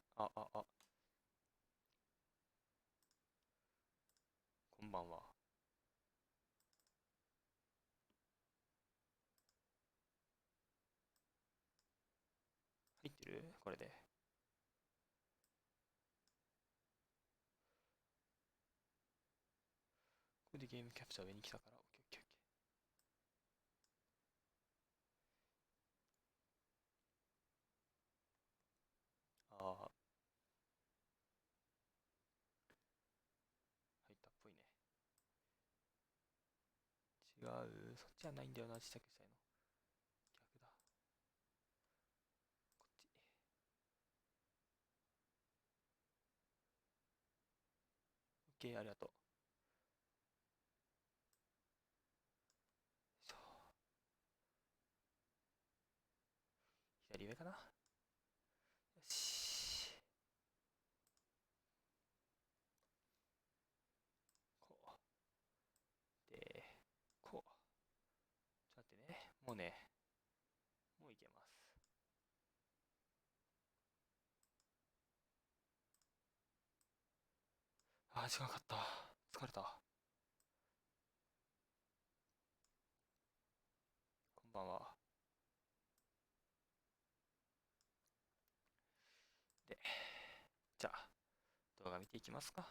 こんばんは。入ってるこれで。これでゲームキャプチャー上に来たから、オッケーオッケーオッケー。入ったっぽいね。違う。そっちじゃないんだよな、小さくしたいの。逆だ。こっち。オッケー、ありがとう。そう。左上かな。よし。こう。で、こう。ちょっと待ってね。もうね、もういけます。時間かかった。疲れた。こんばんは。で、じゃあ、動画見ていきますか。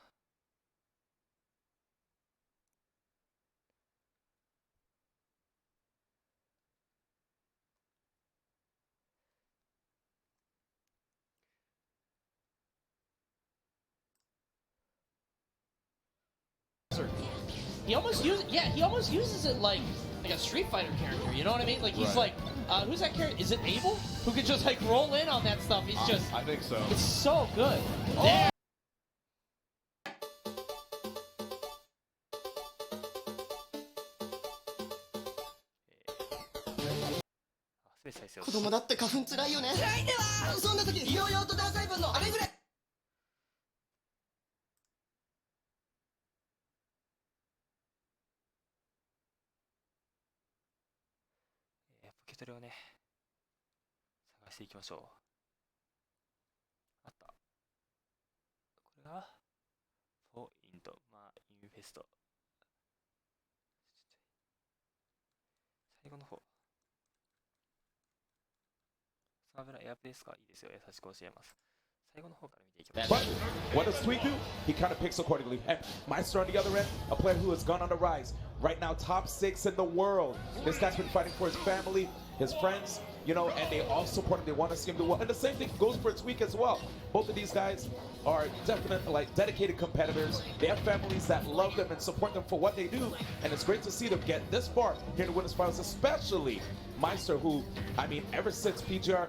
He almost uses it like a Street Fighter character. You know what I mean? Like he's like, who's that character? Is it Abel? Who could just like roll in on that stuff? He's just. I think so. It's so good. There. すべて再生を子供だって花粉つらいよね。辛いんではそんな時、医療用とダー細分のあれぐらい。ポケトレをね、探していきましょう。あった。これが、ポイント、インフェスト。最後の方。スマブラエアプですか？いいですよ。優しく教えます。最後の方から見ていきましょう。 But what does Tweet do? He kind of picks accordingly. And Meister on the other end, a player who has gone on the rise. Right now, top 6 in the world. This guy's been fighting for his family, his friends, you know, and they all support him. They want to see him do well. And the same thing goes for Tweak as well. Both of these guys are definitely like dedicated competitors. They have families that love them and support them for what they do. And it's great to see them get this far here in the Winners Finals, especially Meister, who, I mean, ever since PGR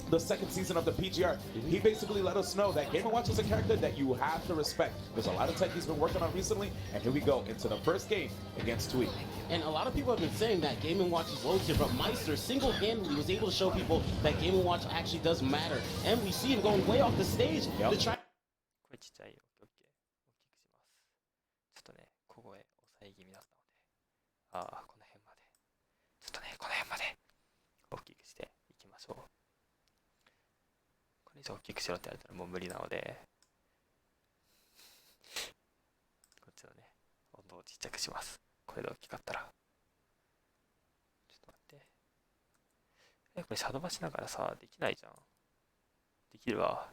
the second season of the PGR, he basically let us know that Game & Watch is a character that you have to respect. There's a lot of tech he's been working on recently, and here we go into the first game against Tweak. And a lot of people have been saying that Game & Watch is low tier, but Meister single-handedly was able to show people that Game & Watch actually does matter. And we see him going way off the stage to try. 声ちっちゃい。オッケーオッケー。大きくします。ちょっとね、小声抑え気味だったので。この辺まで。ちょっとね、この辺まで大きくしていきましょう。これ以上大きくしろって言われたらもう無理なので、こっちのね、温度をちっちゃくします。これで大きかったら。ちょっと待って。これシャドバしながらさ、できないじゃん。できるわ。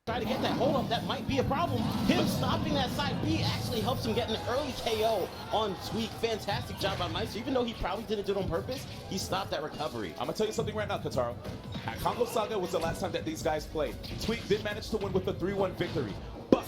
Try to get that hold up, that might be a problem. Him stopping that side B actually helps him get an early KO on Tweak. Fantastic job by Meister. Even though he probably didn't do it on purpose, he stopped that recovery. I'm gonna tell you something right now, Kataro. At Congo Saga was the last time that these guys played. Tweak did manage to win with a 3-1 victory. But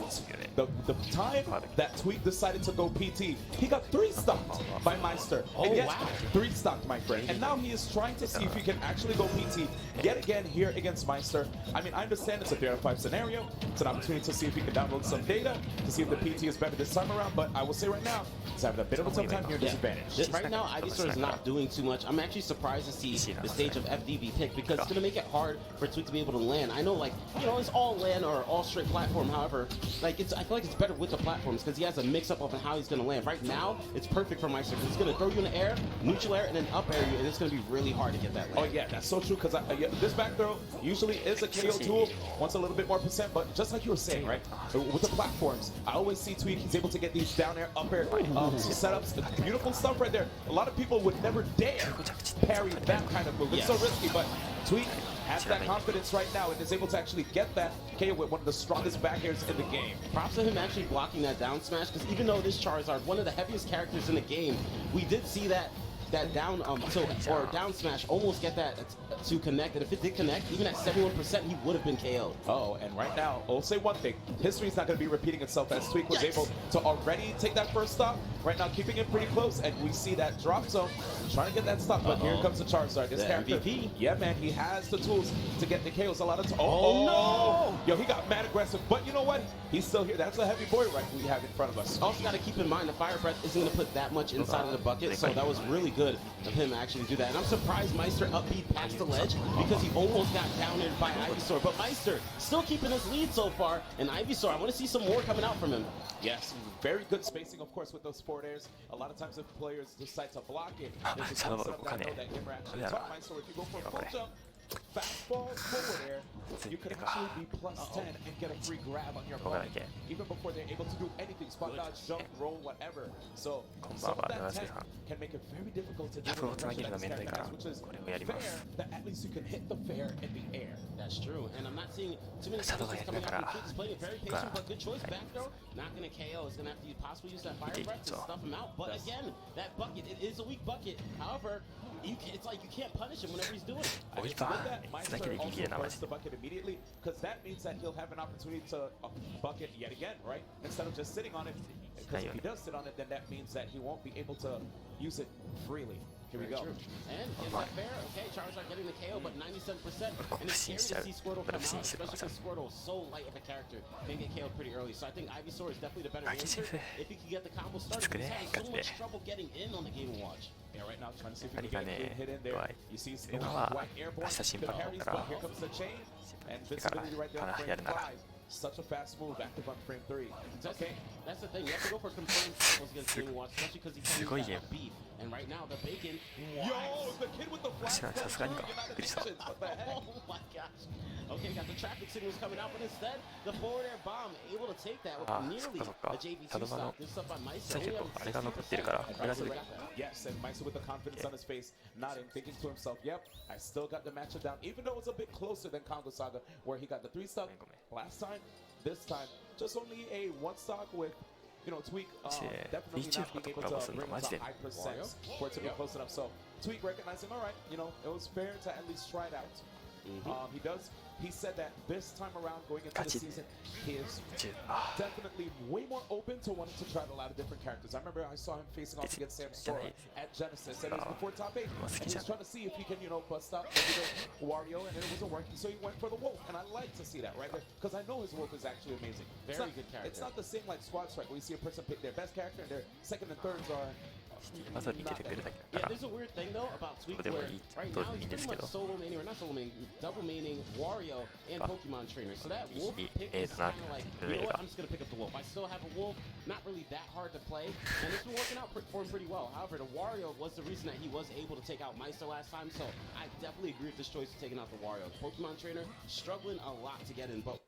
the time that Tweak decided to go PT, he got 3 stocked by Meister. And yes, 3 stocked, my friend. And now he is trying to see if he can actually go PT yet again here against Meister. I mean, I understand it's a 3-out-of-5 scenario. It's an opportunity to see if he can download some data to see if the PT is better this time around. But I will say right now, he's having a bit of a tough time here, disadvantage. Right now, Ivysaur is not doing too much. I'm actually surprised to see the stage of FDB pick because it's going to make it hard for Tweak to be able to land. I know, like, you know, it's all land or all straight platform. However, like, I feel like it's better with the platforms because he has a mix-up of how he's going to land. Right now, it's perfect for Meister because he's going to throw you in the air, neutral air, and then up air you, and it's going to be really hard to get that land. Oh, yeah, that's so true because this back throw usually is a KO tool, wants a little bit more percent, but just like you were saying, right, with the platforms, I always see Tweak, he's able to get these down air, up air setups. Beautiful stuff right there. A lot of people would never dare parry that kind of move. It's so risky, but Tweak has that confidence right now and is able to actually get that KO with one of the strongest back airs in the game. Props to him actually blocking that down smash because even though this Charizard, one of the heaviest characters in the game, we did see that down or down smash almost get that to connect, and if it did connect, even at 71%, he would have been KO'd. Oh, and right now, I'll say one thing. History's not going to be repeating itself as Tweak was able to already take that first stop. Right now, keeping it pretty close, and we see that drop zone trying to get that stop, but here comes the Charizard. This character, MVP. Yeah, man, he has the tools to get the KOs a lot of times. Oh, no! Yo, he got mad aggressive, but you know what? He's still here. That's a heavy boy right we have in front of us. Also got to keep in mind the Fire Breath isn't going to put that much inside of the bucket, so that was really good of him actually do that. And I'm surprised Meister upbeat past the ledge because he almost got downed by Ivysaur. But Meister still keeping his lead so far, and Ivysaur, I want to see some more coming out from him. Yes, very good spacing, of course, with those forward airs. A lot of times if players decide to block it, there's a concept that I know that Imra actually taught Meister. If you go for a full jump, fastball forward air, you can actually be plus 10 and get a free grab on your opponent, even before they're able to do anything, spot dodge, jump, roll, whatever. So some of that tech can make it very difficult to do with the pressure that this character has, which is fair that at least you can hit the fair in the air. That's true, and I'm not seeing too many times coming out from Tweak. Playing it very patient, but good choice. Back throw, not going to KO. It's going to have to possibly use that Fire Breath to stuff him out. But again, that bucket, it is a weak bucket. However, it's like you can't punish him whenever he's doing it. With that, Meister also bursts the bucket immediately, because that means that he'll have an opportunity to bucket yet again, right? Instead of just sitting on it. Because if he does sit on it, then that means that he won't be able to use it freely. Here we go. And is that fair? Okay, Charizard getting the KO, but 97%. And it's scary to see Squirtle come out, especially because Squirtle is so light of a character. Can get KO'd pretty early. So I think Ivysaur is definitely the better answer if he can get the combo started. He's having so much trouble getting in on the Game & Watch. Yeah, right now trying to see if he can get a hit in there. You see white airborne, the parries, but here comes the chain. And visibility right there on frame 5. Such a fast move, active on frame 3. Okay. That's the thing. You have to go for confirmed tackles against Game & Watch, especially because he can't use that beef. And right now, the bacon. Yo, the kid with the flash. Oh my gosh. Okay, got the traffic signals coming out, but instead, the forward air bomb able to take that with nearly a JV2 stop. This up by Meister. Yes, and Meister with the confidence on his face, nodding, thinking to himself, yep, I still got the matchup down, even though it's a bit closer than Congo Saga, where he got the 3 stock last time. This time, just only a 1 stock with, you know, Tweak definitely not being able to bring us a high percent for it to be close enough. So Tweak recognizing, all right, you know, it was fair to at least try it out. He said that this time around going into the season, he is あ definitely way more open to wanting to try a lot of different characters. I remember I saw him facing off against Sam Sora at Genesis, and it was before top 8. And he was trying to see if he can, bust out maybe the Wario, and it wasn't working, so he went for the Wolf. And I like to see that right there, because I know his Wolf is actually amazing. Very good character. It's not the same like Squad Strike, where you see a person pick their best character, and their second and thirds are まずに出てくるだけだ Yeah, から there's a weird thing though about Tweak どうでも where いい right どう now でもいい he's んです pretty け much ど solo maining, or not solo maining, double maining Wario and Pokemon trainer. So that Wolf pick is it's not kind of like, really you know what, about- I'm just going to pick up the Wolf. I still have a Wolf, not really that hard to play, and it's been working out for him pretty well. However, the Wario was the reason that he was able to take out Meister last time, so I definitely agree with this choice of taking out the Wario. Pokemon trainer struggling a lot to get in, but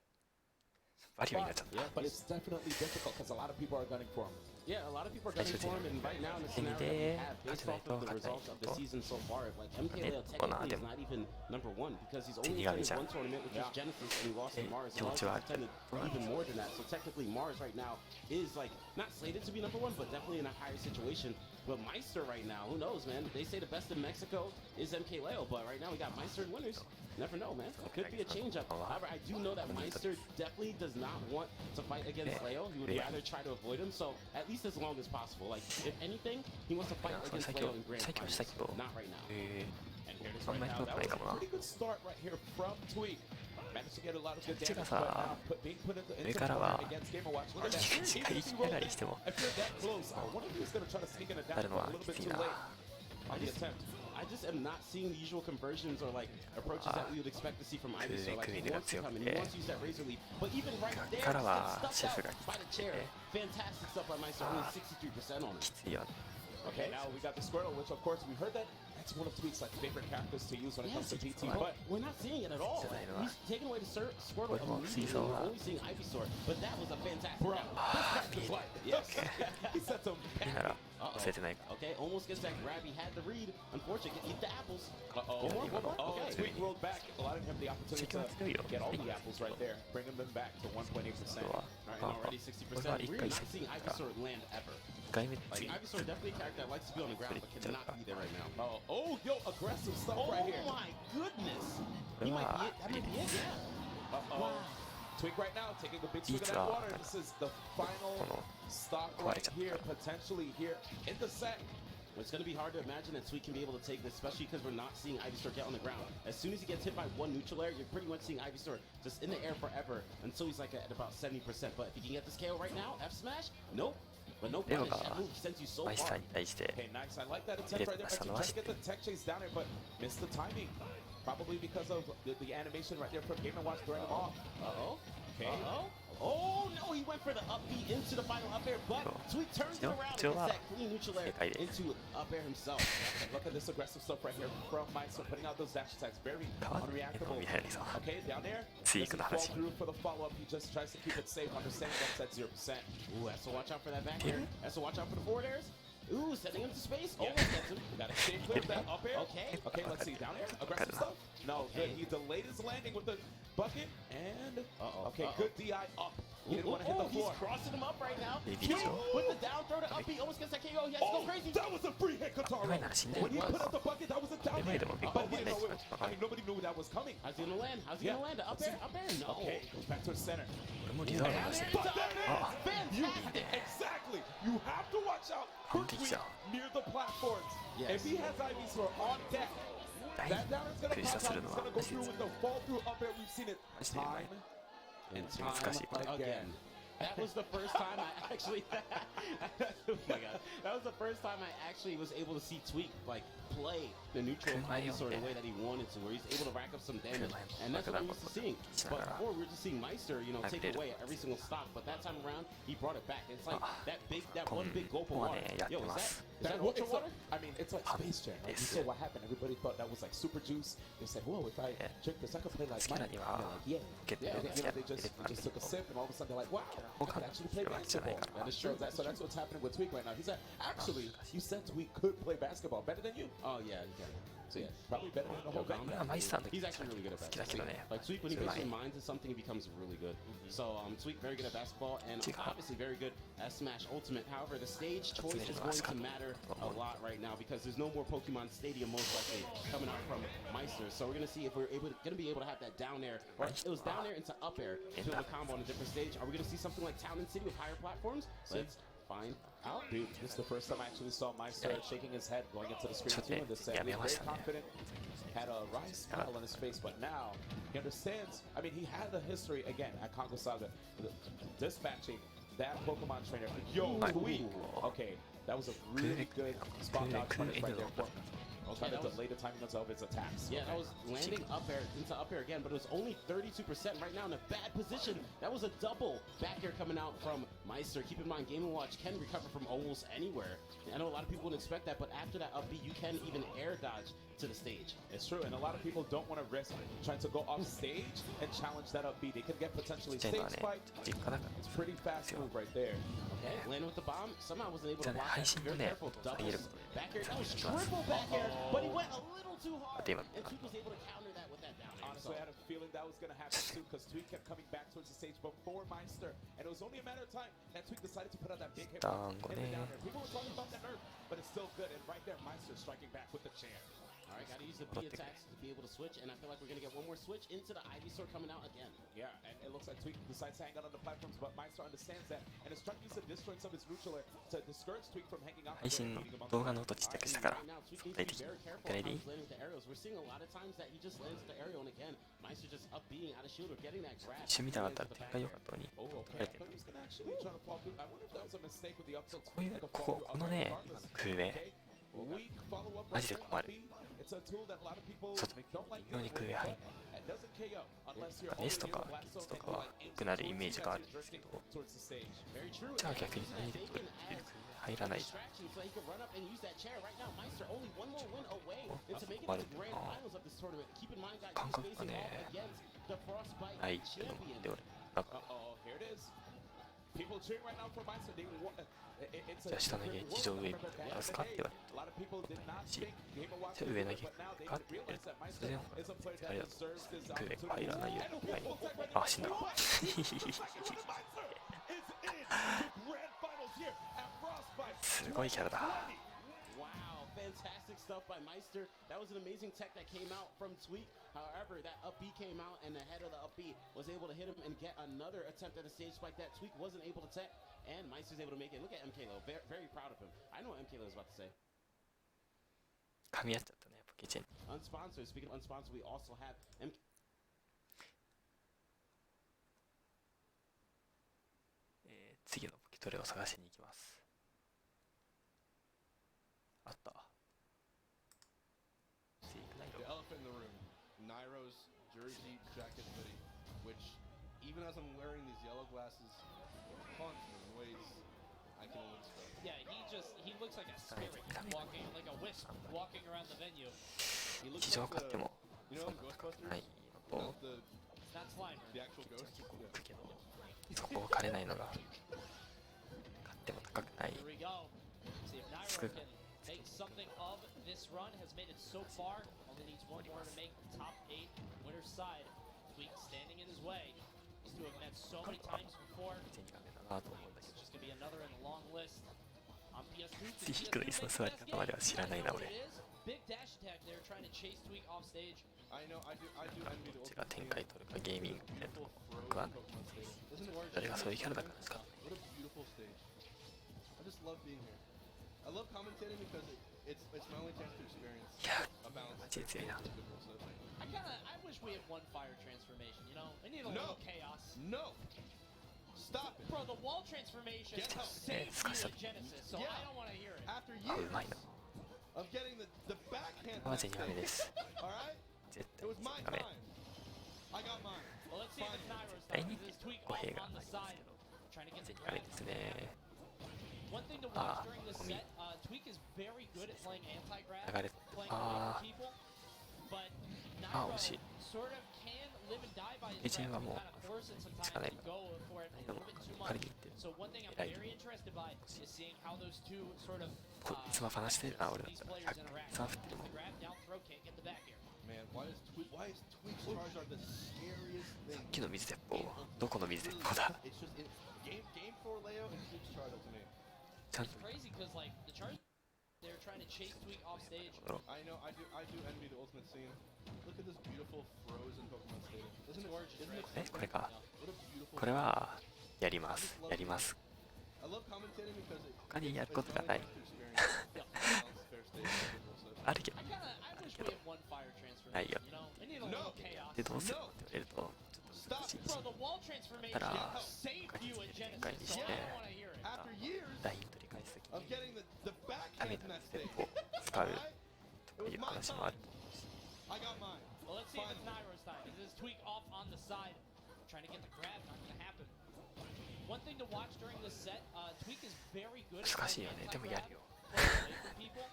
バリオになっちゃった but it's definitely difficult because a lot of people are gunning for him. yeah, a lot of people are gunning for him, and right now in the scenario that we have, based off of the results of the season so far, like MKLeo technically is not even number 1 because he's only attended one tournament, which is Genesis, and he lost to Mars. Mars has attended even more than that, so technically Mars right now is like not slated to be number 1, but definitely in a higher situation. But Meister right now, who knows, man? They say the best in Mexico is MKLeo, but right now we got Meister and winners. Never know, man. It could be a change-up. However, I do know that Meister definitely does not want to fight against Leo. He would rather try to avoid him, so at least as long as possible. Like, if anything, he wants to fight against Leo in Grand Finals. Not right now. え And here it is あん right まり now. ひどく That ない was かも a な pretty good start right here from Tweak. Managed to get a lot of good こっち damage, が but さ being put into 上からは against Game & Watch. Look at こ that. っちが Even い if き he な rolled りしても if you're that close, I wonder if he's going to try to sneak in a dash なるの a は little き bit つい too な late on the attempt. I just am not seeing the usual conversions or like approaches that we would expect to see from Ivysaur. Like he wants to come in, he wants to use that Razor Leaf, but even right there, he's からは getting シェ stuck フが out by the chair. Fantastic stuff by Meister, only 63% on き it. ついよ Okay, now we got the Squirtle, which of course we heard that that's one of Tweak's like favorite characters to use when it comes to GT. But But we're not seeing it at all. Like, he's taking away the Squirtle Well, immediately. Caesar, We're only seeing Ivysaur, but that was a fantastic round. yes, he set some いいなら忘れてない Okay, almost gets that grab. He had the read. Unfortunately, eat the apples. Uh-oh. One more. Oh, Okay. Tweak rolled back, allowing him the opportunity to get all the apples right there, bringing them back to 1.8%. Alright, already 60%. We're not seeing Ivysaur land ever. 1回目 Like 次 Ivysaur definitely a character that likes to be on the ground but cannot be there right now. Oh, yo, aggressive stuff Oh right here. my goodness! He might be it. That might be it. Yeah. Uh-oh. Tweak right now, taking a big swig of that water. This is the final stop right here, potentially here in the set. It's going to be hard to imagine that Sweet can be able to take this, especially because we're not seeing Ivysaur get on the ground. As soon as he gets hit by one neutral air, you're pretty much seeing Ivysaur just in the air forever until he's like at about 70%. But if he can get this KO right now, F smash, nope. But no punish. That move sends you so マイスタ far. ーに対して Okay, nice. I like that attempt right there. Actually trying to get the tech chase down there, but missed the timing. Probably because of the animation right there from Game & Watch throwing him off. Uh-oh. Okay. Uh-oh. Oh, no, he went for the up B into the final up air, but Sweet turns it around and gets that clean neutral air into up air himself. Look at this aggressive stuff right here from Meister, putting out those dash attacks. Very 変わってんの unreactable. みたいにさ Okay, down there. ツイーク Doesn't の fall 話 through for the follow-up. He just tries to keep it safe, understanding that's at 0%. Ooh, has to watch out for that back air. Has to watch out for the forward airs. Ooh, sending him to space. Yeah. Almost gets him. Got to stay clear of that up air. Okay. Okay, let's see. Down air. Aggressive stuff. No, good. He delayed his landing with the bucket. And, okay, good DI up. He didn't want to hit the floor. He's crossing him up right now. Maybe Sweet so. with the down throw to up B. Almost gets that KO. He has to go crazy. That was a free hit, Kataro. Right now, she When he did. put out the bucket, that was a down They hit. made him a big But one. he didn't know it. I mean, nobody knew that was coming. How's he gonna land? How's he Yeah. gonna land? Up air? Up air? No. Okay, goes back to his center. 俺もリザード出してる But that is you, Fantastic. exactly. You have to watch out for Tweak near the platforms. Yes. If he has Ivysaur on deck, that down is gonna pop out. It's gonna go through with the fall through up air. We've seen it time and time again. That was the first time I actually. Oh my god! That was the first time I actually was able to see Tweak like play the neutral Ivysaur the way that he wanted to, where he's able to rack up some damage, and that's what we're used to seeing. But before we were just seeing Meister, take away at every single stock. But that time around, he brought it back. It's like that one big gulp of water. Yo, is that ultra water? I mean, it's like Space Jam. Right? You saw what happened. Everybody thought that was like super juice. They said, "Whoa, if I drink this, I could play like Mike." And they're like, "Yeah." They just took a sip, and all of a sudden they're like, "Wow, I could actually play basketball." That is true. So that's what's happening with Tweak right now. He's like, "Actually, you said Tweak could play basketball better than you." Oh yeah, you can. actually. Probably better than the whole game. これはマイスターの時 He's actually really good at 好きだけどね。 Like Tweak, when he puts his mind to something, he becomes really good. So Tweak very good at basketball and obviously very good at Smash Ultimate. However, the stage choice is going to matter a lot right now because there's no more Pokemon Stadium most likely coming out from Meister. So we're gonna see if we're gonna be able to have that down air, or it was down air into up air to do a combo on a different stage. Are we gonna see something like Town and City with higher platforms? Let's find out. Dude, this is the first time I actually saw Meister shaking his head going into the screen too in this set. He was very confident, had a wry smile on his face, but now he understands. I mean, he had the history again at Congo Saga, dispatching that Pokemon trainer. Yo, Tweak. Okay, that was a really good spot dodge punish right there. Trying to delay the timing of his attacks. Yeah, that was landing up air into up air again, but it was only 32% right now in a bad position. That was a double back air coming out from Meister. Keep in mind, Game & Watch can recover from almost anywhere. I know a lot of people wouldn't expect that, but after that up B, you can even air dodge to the stage. It's true, and a lot of people don't want to risk trying to go off stage and challenge that up B. They could get potentially stage spike. It's pretty fast move right there. Okay, landing with the bomb. Somehow wasn't able to block that. Very careful. Doubles. Back air. That was triple back air, but he went a little too hard. And Tweak was able to counter that with that down air. Honestly, I had a feeling that was going to happen too, because Tweak kept coming back towards the stage before Meister, and it was only a matter of time that Tweak decided to put out that big hit in the down air. People were talking about the nerf, but it's still good, and right there, Meister striking back with the chair. All right, got to use the B attacks to be able to switch, and I feel like we're going to get one more switch into the Ivysaur coming out again. Yeah, and it looks like Tweak decides to hang out on the platforms, but Meister understands that, and is trying to use the disjoints of his neutral air to discourage Tweak from hanging out. 配信の動画の音ちっちゃくしたから大体くらいでいい We're seeing a lot of times that he just lands the aerial, and again, Meister just up being out of shield or getting that grab. 一緒見たかったら展開良かったのに Oh, okay. I thought he was gonna actually try to fall through. I wonder if that was a mistake with the up tilt. こういうこのね空上 Weak follow up マジで困る It's a tool that a lot of people 外 don't like 妙に空上入る and doesn't KO unless you're エースとかキッズとかは良くなるイメージがあるんですけど towards the stage. じゃあ逆に何で取る入らない Distraction so he could run up and use that chair right now. Meister only one more win away into making it to the grand finals of this tournament. Keep in mind, guys, he's facing off against the Frostbite ないっていうのもあって俺なんか Uh-oh, here it is. People cheering right now for Meister. They want. It's じゃあ下投げ地上上みたいなすかって言われ A lot of people did not し think Game & Watch じゃあ上投げ but now they かって言われ realize that それで Meister も is a player あれ that だと deserves this 空上 opportunity. 入らないよはいあ死んだ すごいキャラだ Wow, fantastic stuff by Meister. That was an amazing tech that came out from Tweak. However, that up B came out, and the head of the up B was able to hit him and get another attempt at a stage spike that Tweak wasn't able to tech, and Meister's able to make it. Look at MKLo, very, very proud of him. I know what MKLo is about to say. 噛み合っちゃったねやっぱケチェン Unsponsored, speaking of unsponsored, we also have MK. 次のポケトレを探しに行きますあった The elephant in the room, Nairo's jersey, jacket, hoodie, which even as I'm wearing these yellow glasses, haunts me in ways I can only describe. Yeah, he looks like a spirit walking, like a wisp walking around the venue. He looks 地上 like 買っても you そ know んな in 高く Ghostbusters? ないの Not と Not Slimer. the actual ghost. 結構 Yeah. 浮くけどそこを借れないのが買っても高くない Here we go. See if Nairo can make something of this run. Has made it so far. Only needs one more to make the top 8 winner's side. Tweak standing in his way. These two have met so many times before. 全然ダメだなと思うんだけ It's ど just gonna be another in the long list. On PS2, 低くの椅子の座り方までは知らないな俺 Big dash attack there, trying to chase Tweak off stage. I know, I do envy the どっちが ultimate 展 team. 開取るかゲーミングでと Beautiful 僕は frozen Pokemon stadium. Isn't it 誰がそういうキャラだからですか What a beautiful stage. I just love being here. I love commentating because it's my only chance to experience いや a balance. マジで強いな I wish we had one fire transformation, you know? I need a No. little chaos. No! Stop it! Bro, the wall transformation Get out. saved you Disgusting. in Genesis, so Yeah. I don't want to hear it. After あうまい years な of getting the backhand これは全然ダメです alright? 絶 It 対 was my ダメ time. I got mine. Well, let's see if it's Nairo's 第 time. 2 This is Tweak 語 off 弊が on あ the ります side. けど Trying to get 全 the 然ダメ grab. ですね One thing to Ah, watch during this for me. set, Tweak is very good at playing anti-grab, 流れ playing away Ah. from people, but Ah, Nairo惜しい sort of can live and die by his HM grabs. はもう Kind of force it つかな sometimes い to から go for it a 何度 little も bit too 借 much. りに行ってる So one thing I'm 偉い very interested by is seeing how those two sort of スマブ話してるな俺だっ these たら players 100 interact. スマブってるもん The grab down throw can't get the back here. Man, why is Tweak's Charizard the scariest さ thing? っきの水鉄砲どこの水鉄砲だ It's just game 4 Leo and Tweak's Charizard to me. ちゃん It's と crazy because like the Charizard, they're trying to chase Tweak off stage. 戻ろう I know, I do envy the ultimate scene. Look at this beautiful frozen Pokemon Stadium. Isn't it Gorgeous, Isn't it right? これか What a beautiful. これはやりますやります I love commentating because it, 他にやる it's ことが only ない going to experience the balanced fair stage of it. あるけど I wish we had one fire transfer.ないよ You know, I need a little chaos. でどうするのって言われるとちょっと難しいし Bro, the wall transformation たら saved you in 展開 Genesis, に so して I don't want to hear it. After years ライン取り返すとき of に getting the ダメ backhand な in that 水鉄 stage. 砲を使う Alright? という話もある I got mine. Well, let's see if it's Nairo's time. Is this Tweak off on the side? Trying to get the grab, not going to happen. One thing to watch during this set, Tweak is very good at 難しいよね playing でもやる anti-grab, よ playing away from people.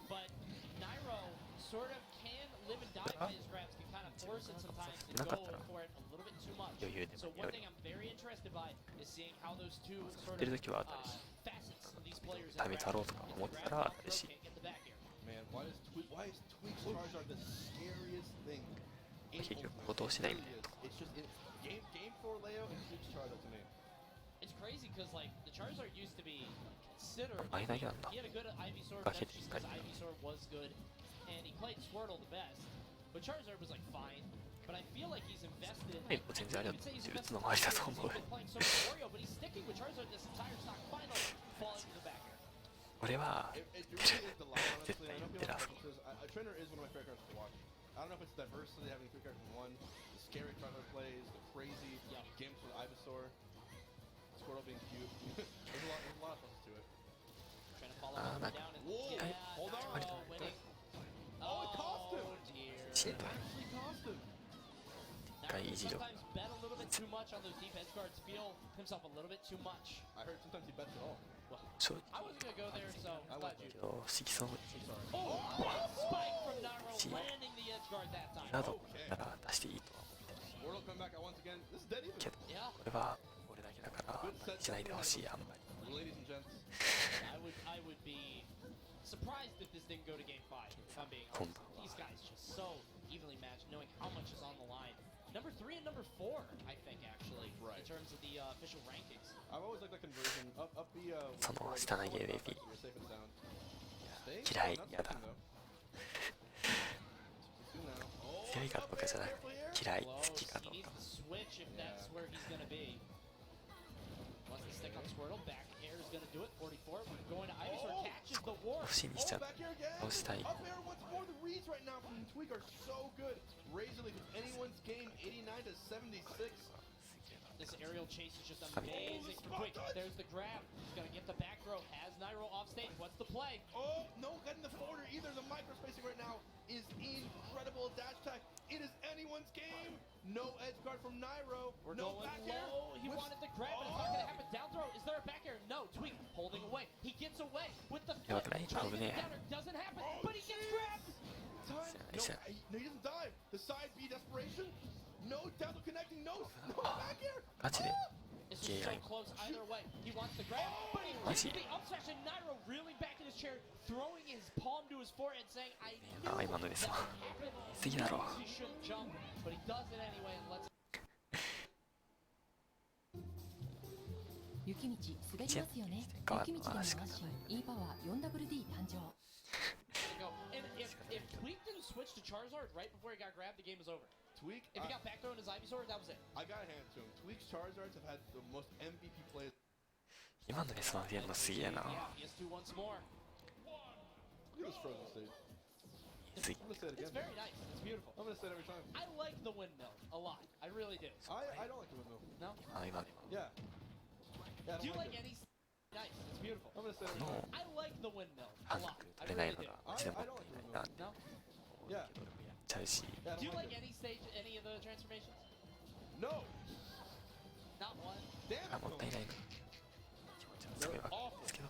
But Nairo sort of can live and die by his grabs, can kind of force it sometimes to go for it a little bit too much. 余裕で So も one やる thing I'm very interested by is seeing how those two sort 出 of るときは当たるし facets of these players ダメだろうとか思ってたら当たるし can't get the back here. Man, why is Tweak's Charizard the scariest thing? 結局応答しないみたいな It's just game 4 Leo and Tweak's Charizard to me. It's crazy because like the Charizard used to be considered. あれだけなんだ He had a good Ivysaur 崖 bench で just 使 because い Ivysaur was good, and he played Squirtle the best. But Charizard was like fine. But I feel like he's invested. はい全然ありがとう打つのもありだと思う He's been playing so much Wario, but he's sticking with Charizard this entire stock. Finally, falling to the back here. 俺は It really is the line, honestly.絶 I 対 know 言っ people てるあ have そこ preferences. A trainer is one of my favorite characters to watch. I don't know if it's diversity, having 3 characters in one, the scary Charizard plays, the crazy games with Ivysaur, Squirtle being cute. there's a lot of pluses to it. Trying to follow Ah, him that- down and Whoa, yeah, hold on. Nairo winning. Oh, it cost him. Oh, dear. しんどい Actually cost him. 一回 Nairo 意地力 sometimes bet a little bit too much on those deep edge guards. Feel himself a little bit too much. I heard sometimes he bets it all. 正直 I wasn't gonna go there, so I'm glad you. けど色相 Oh, spike from Nairo, landing the edge guard that な time. どなら出していいとは思う Squirtle come back at once again. This is dead even. けど Yeah, これは俺だけだからあんまりしないでほしいあんまり Ladies and gents, I would be surprised if this didn't go to game 5. If I'm being Come honest, these guys just so evenly matched, knowing how much is on the line. Number 3 and number 4, I think, actually, Right. in terms of the official rankings. I've always liked that conversion. Up the その下投げウェビー You're safe and sound. Stay? 嫌い Not やだ touching, though. Two now. Oh, 強いかどうかじゃなくて careful here. 嫌い Close. 好きかど He うか needs to switch if that's where he's gonna be. Wants to stick on Squirtle. Back air is gonna do it. 44. We're going to Ivysaur. Catches the warp. 星にしちゃ Oh, back here again. 倒したい Up air once more. The reads right now from Tweak are so good. Razor Leaf is anyone's game, 89 to 76. This aerial chase is just amazing for Tweak. There's the grab. He's gonna get the back row. Has Nairo off stage. What's the play? Oh, no getting the forwarder either. The micro spacing right now is incredible. Dash tech. It is anyone's game. No edge guard from Nairo. We're no going back air. low. He With- wanted the grab, but it's not gonna happen. Down throw. Is there a back air? No. Tweak holding away. He gets away with the flip. やばくない Trying to 危 get ね the counter. Doesn't happen. But he gets grabbed. Time. No, Is that- no, he doesn't dive. The side B desperation. No down to connecting. No back air. ガチで This is so Yeah. close either way. He wants the grab, but he I gets see. the up smash, and Nairo reeling back in his chair, throwing his palm to his forehead, saying, I knew あ今のです that わ would happen. 言い過ぎだろ He shouldn't jump, but he does it anyway and lets 雪道滑りますよね。雪道でのマシン E パワー 4WD 誕生。 it go. And if Tweak didn't switch to Charizard right before he got grabbed, the game was over. Tweak. If he got back throw in his Ivysaur, that was it. I gotta hand it to him. Tweak's Charizards have had the most MVP plays. 今のでスマホやるのすげえな Yeah, PS2 once more. Look at this frozen stage. 言い過ぎ I'm gonna say it It's again. very nice. It's beautiful. I'm gonna say it every time. I like the windmill a lot. I really do. I don't like the windmill. No? あ今の Yeah. Yeah, I Do you don't like like it. any? Nice. It's beautiful. I'm gonna say it こ every の time. I like the windmill a 半 lot. 額 I 取れない really の do. がうちでもったいないなって No? 思うけど俺もやっちゃうし Yeah, I Do you don't like like it. any stage, any of the transformations? No. Not one. Damn あ it. もったいないの気持ちはすごいわかるんですけど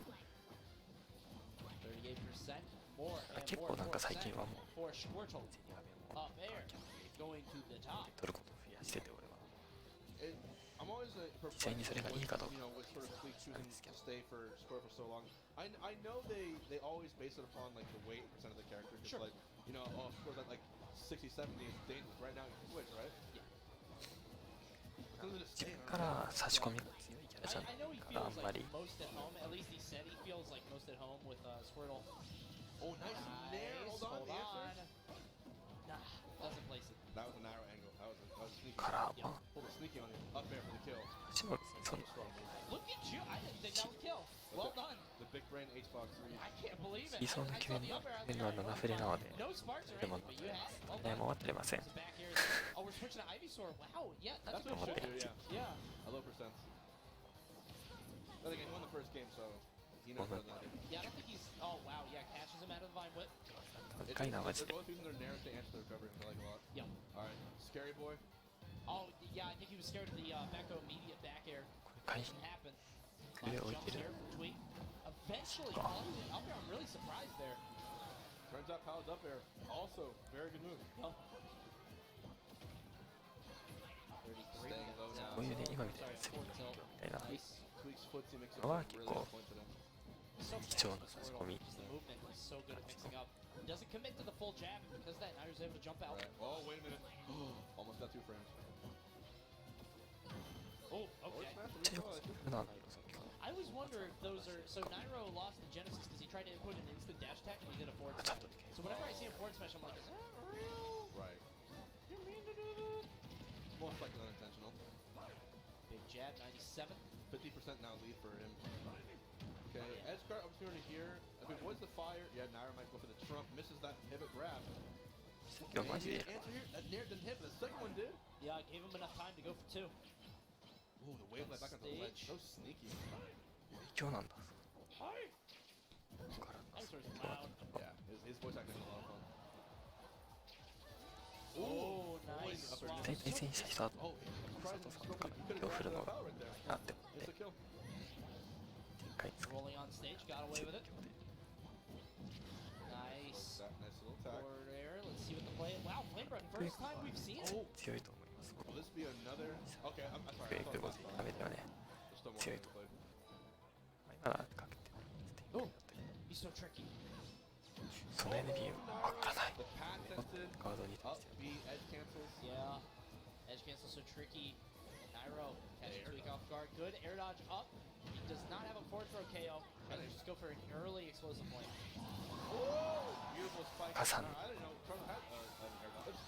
38% more. 結構なんか最近はもう for Squirtle. ゼニガメも Up air. going to the top. 取ることを増やしてて俺は。 I'm always 実際にそれがいいかどうか。 you know, with sort of Tweak choosing to stay for Square for so long. I know they always base it upon like the weight percent of the character. Just Sure. like, you know, oh, Square's at like 60, 70 is dangerous. Right now you can switch, right? Yeah. Because of the 自 stain, 分から差し込みが強いキャラじゃ I know he ないからあ feels んまり like most at home. At least he said he feels like most at home with Squirtle. Oh, nice nair. Nice, Hold on, the answer. Nah, doesn't place it. That was a narrow angle. That was sneaky. からまあ Pulled a sneaky on him. Up there for the kill. 私もその Strong move. Look at you! I didn't think that would kill. Well done. The big brain H-Box 3. I can't believe it. 理想の I 決 saw め the の up air out 決め there. の7フレなので No sparks or でも anything, but you had it. Well 何 done. も終わってません。 It's back here. Oh, we're switching to Ivysaur. Wow, yeah, That's that's a what good it should choice. do, yeah. Yeah. I love percents. Then again, he won the first game, so he knows better than I do. Yeah, I don't think he's. Oh, wow, yeah, catches him out of the Vine Whip. 深いなマジ They're で。 both using their nair to answer the recovery, which I like a lot. Yep. Alright, Scary Boy. Oh, yeah, I think he was scared of the Mecco immediate back air. 回 Didn't happen. 上置い Jumps てる there from Tweak. Eventually, follows it up air. I'm really surprised there. Turns out Powell's up air. Also, very good move. Oh. 33. Staying low now. こういうね今みたい Sorry, なセ forward ミ tilt. みたいな Nice. Tweak's footsie makes it Ah, really cool. on point to them. So貴重な fast, 差し Squirtle. 込み。 Just the movement is so good at mixing up. Doesn't commit to the full jab, and because of that, Nair's able to jump out. Right. Oh, wait a minute. Almost got 2 frames. Oh, Forward okay. smash, めっちゃよく recoil, I す think. るなナイロさっきから I always wonder if those are so. Nairo lost the Genesis because he tried to input an instant dash attack and he did a forward smash. So whenever I see a forward smash, I'm like, is that real? Right. You mean to do that? Most likely unintentional. Big jab, 97. 50% now lead for him. Okay, edge guard opportunity here. If it was the fire, yeah, Naira might go for the trump. Misses that pivot grab. さっきはマジで Answer here. That nair didn't hit, but the second one did. Yeah, I gave him enough time to go for 2. Ooh, the wave led back on the ledge. So sneaky. 今日なんだ Hi. 分からんな Ivysaur's loud. Yeah, his voice acting is a lot of fun. Oh, nice. Up Swap. 対対戦した人だと Oh, surprising. Sato-san Strokeが it. You could've 今日振る gone の for that power right there. なって思って It's a kill. 展開作っ Rolling on stage, got away with it. Nice. That nice little attack. Forward air. Let's see what the play. Wow, Flame Breath. First time we've seen it. 強いと思います Will this be another? Okay, I'm ク sorry. エイクゴジラメではね There's still more Serious. to play. 今ならかけて展開だったけど He's so tricky. その NB わからない The patented ガードに対 up して B edge cancels. Yeah. Edge cancel so tricky. Nairo catching Tweak off guard. Good air dodge up. He does not have a forward throw KO. And they just go for an early explosive point. Oh, beautiful spike. Hasan. I didn't know Charles had an air dodge.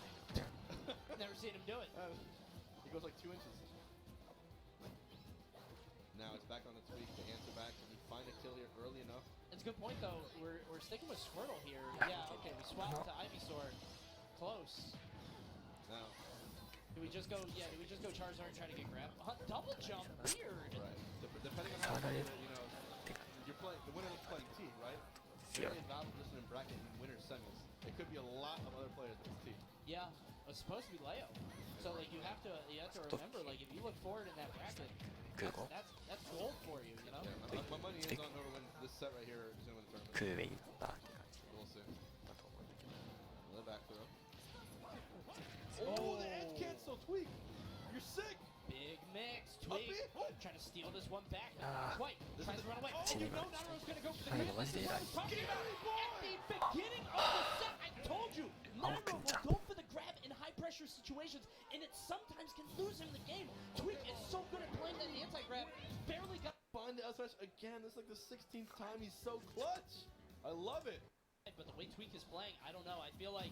Never seen him do it. He goes like 2 inches. Now it's back on the Tweak to answer back. Can he find a kill here early enough? It's a good point though. We're sticking with Squirtle here. Yeah, okay, we swapped to Ivysaur. Close. Now, Do we just go Charizard and try to get grab? Double jump, weird. right. Depending on how Saga you did. know, you're playing, the winner is playing T, right? Yeah. Very invaluable position in bracket in winner semis. It could be a lot of other players than T. Yeah, it's supposed to be Leo. So like you have to remember, like if you look forward in that bracket, Good goal. that's gold for you, you know? Yeah, my money is on whoever wins this set right here is going to win the ク tournament. ーウェイだって感じ We'll see. だと思うんだけど Another back throw. Oh, the edge cancel Tweak. You're sick. Big mix, Tweak, Oh. trying to steal this one back. Ah. Quite, tries to run away. Oh, Chini you know man. Nairo's gonna go for the Nairo grab. maji This de is what I was talking about. At the beginning of the set, I told you, Nairo can will jump. go for the grab in high pressure situations, and it sometimes can lose him the game. Tweak is so good at playing that anti-grab, barely got. Find the outside again. This is like the 16th time he's so clutch. I love it. But the way Tweak is playing, I don't know. I feel like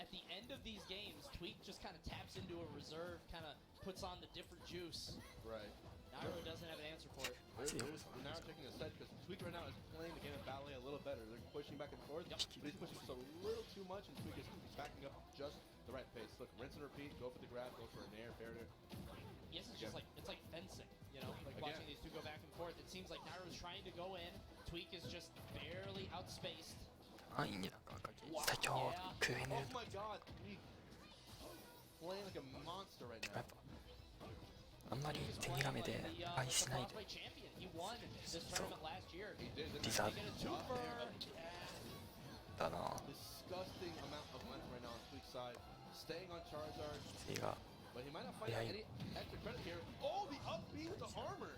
at the end of these games, Tweak just kind of taps into a reserve, kind of puts on the different juice. Right. Nairo doesn't have an answer for it. There's now taking a set because Tweak right now is playing the game of ballet a little better. They're pushing back and forth, but he's pushing just a little too much, and Tweak is backing up just the right pace. Look, rinse and repeat. Go for the grab. Go for an air, fair air. Yes, it's just like fencing, you know, like Again. watching these two go back and forth. It seems like Nairo's trying to go in. Tweak is just barely outspaced. 安易になんか赤毛最強クーウェイ Oh の my God, Tweak playing like a monster right や now. っぱあんまり手にらめで愛しないで He won this tournament last year. He did. Deserve. Get a twofer. だな。 Disgusting amount of momentum right now on Tweak's side. Staying on Charizard, 次が but he might not find any extra credit here. Oh, the up B with the armor.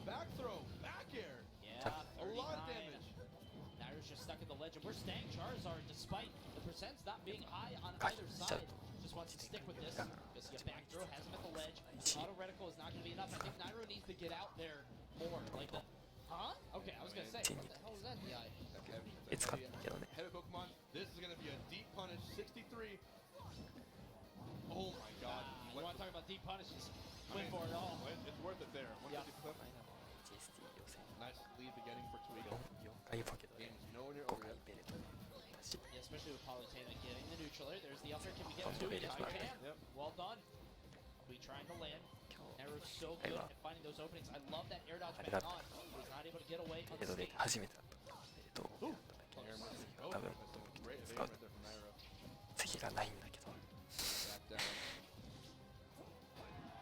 Back throw, back air. Yeah, A lot of 39. damage. Naru's just stuck at the ledge, and we're staying Charizard despite the percents not being high on Got either it. side. Just wants to stick with this. Because a back throw has him at the ledge. Auto reticle is not going to be enough. I think Nairo needs to get out there more. Like the, huh? Okay, I was going to say, what the hell was that DI? 使ったけどね。 Heavy Pokemon. This is going to be a deep punish. 63. Oh my god. You want to talk about deep punishes? Win for it all. It's worth it there. 150 clip. HST 予選 Nice lead beginning for Tweak. 4回ポケトレ Game's nowhere near 5 over 回 yet. ベルトだし Yeah, especially with Palutena getting the neutral air. There's the upper. Can we get Don't two? do it, Yeah, it's I not can. Yep. Well done. We trying to land. 今日 Naru's so good at finding those openings. I love that air dodge I back got on. Was not able to get away ベルトで unscathed. 初めてだったベルトをやっただけ Air miss. 次 Oh, が多分 great 使 evasion う right there from Nairo. 次がないんだけど Back down.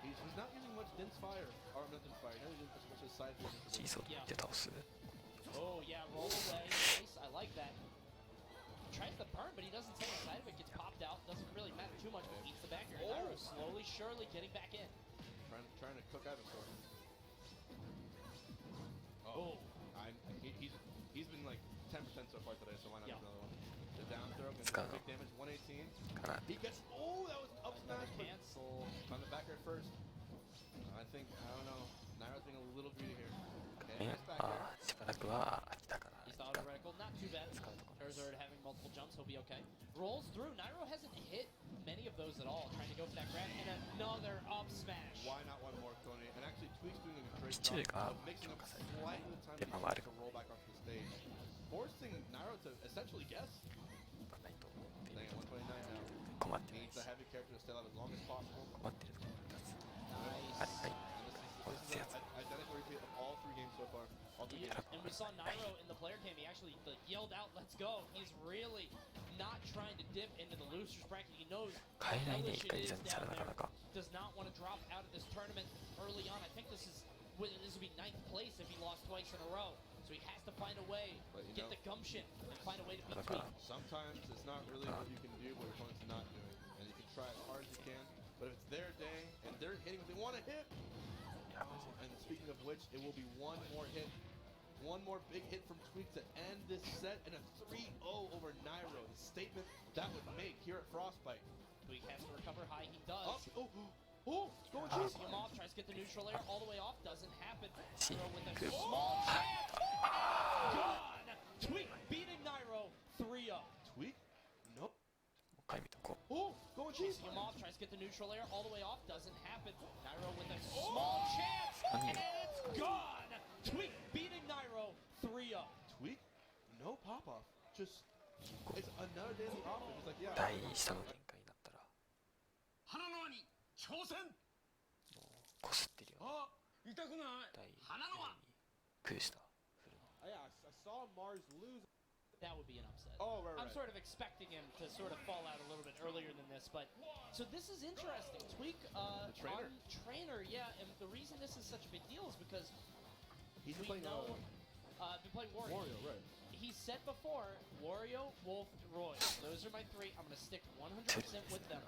He's not using much dense fire. Or not dense fire. He's not using as much as side vision. シーソーで倒す Oh yeah, roll away. Nice. I like that. Tries to burn, but he doesn't take a side of it. Gets popped out. Doesn't really matter too much, but eats the back here. Nairo slowly, surely getting back in. Trying to cook Ivysaur. Oh. He's been like 10% so far today, so why not Yeah. another one? The down throw gonna Let's do go. big damage, 118. かな He gets, oh, that was up Another smash, but cancel. on the back air first. I think, I don't know, Nairo's being a little greedy here. Okay, ね nice back あ air. ーしばらくは飽きたから He's 一 the 旦 auto reticle. Not too bad. 使うところです Charizard having multiple jumps. He'll be okay. Rolls through. Nairo hasn't hit many of those at all. Trying to go for that grab and another up smash. Why not one more, Coney? And actually, Tweak's doing a great ピッチュー job が of mixing 強 up 化されて slightly the time 出番はある to roll back onto the stage. Forcing Nairo to essentially guess. ないと Staying at 129 now. 困ってない Needs し the heavy character to stay alive as long as possible. 困ってるところに立つ Nice. はいはい And this is an identical repeat of all three games so far. All three games. And we saw Nairo in the player cam. He actually yelled out, "Let's go!" He's really not trying to dip into the losers bracket. He knows 変えないね how 一回 it リザ is にしたら down なかな there. か Does not want to drop out of this tournament early on. I think this would be 9th place if he lost twice in a row. So he has to find a way, But you get know- the gumption, and find a way to beat だから Tweak. Sometimes it's not really what you can do, what your opponent's not doing. And you can try as hard as you can. But if it's their day and they're hitting what they want to hit, いや and speaking of which, it will be one more hit. One more big hit from Tweak to end this set and a 3-0 over Nairo. The statement that would make here at Frostbite. Tweak has to recover high. He Up, does. going Chasing him off, tries to get the neutral air all the way off. Doesn't happen. Nairo with a small chance. Gone. Tweak beating Nairo 3-0. Tweak? Nope. もう一回見とこう Going cheese. Chasing him off, tries to get the neutral air all the way off. Doesn't happen. Nairo with a small chance. And it's gone. Tweak beating Nairo 3-0. Tweak? No pop off. Just, it's another day in the office. It's like, yeah. 大下の展開になったら花の兄挑戦もうこすってるよあ痛くない大花の兄空したフルの Yeah, I saw Mars lose. That would be an upset. Oh, right, I'm right. sort of expecting him to sort of fall out a little bit earlier than this, but so this is interesting. Tweak The trainer. on trainer, yeah, and the reason this is such a big deal is because He's we playing know been playing Wario. Wario, right. He said before Wario, Wolf, Roy. Those are my three. I'm gonna stick 100% with them.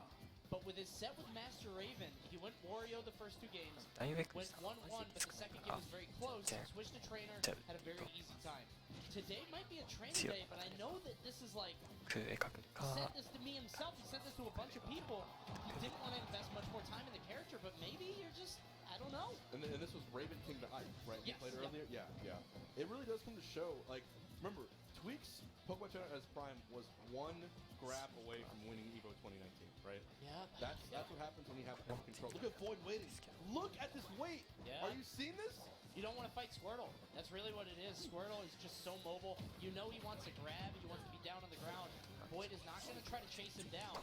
But with his set with Master Raven, he went Wario the first two games, ダイレクト went したの 1-1, マジ but で the 使う second か game was very close. Check. Switched to trainer, Check. had a very easy time. Today might be a training Check. day, but I know that this is like 空へかくるか said this to me himself. He said this to a bunch of people. He didn't want to invest much more time in the character, but maybe you're just, I don't know. And this was Raven King to Ice, right? Yes, We played yeah. earlier? Yeah. It really does come to show, like, remember, Tweak's Pokemon Channel as Prime was one grab away from winning EVO 2019, right? Yeah. That's what happens when you have full control. Look at Void waiting. Look at this wait. Yeah. Are you seeing this? You don't want to fight Squirtle. That's really what it is. Squirtle is just so mobile. You know he wants to grab. He wants to be down on the ground. Void is not going to try to chase him down.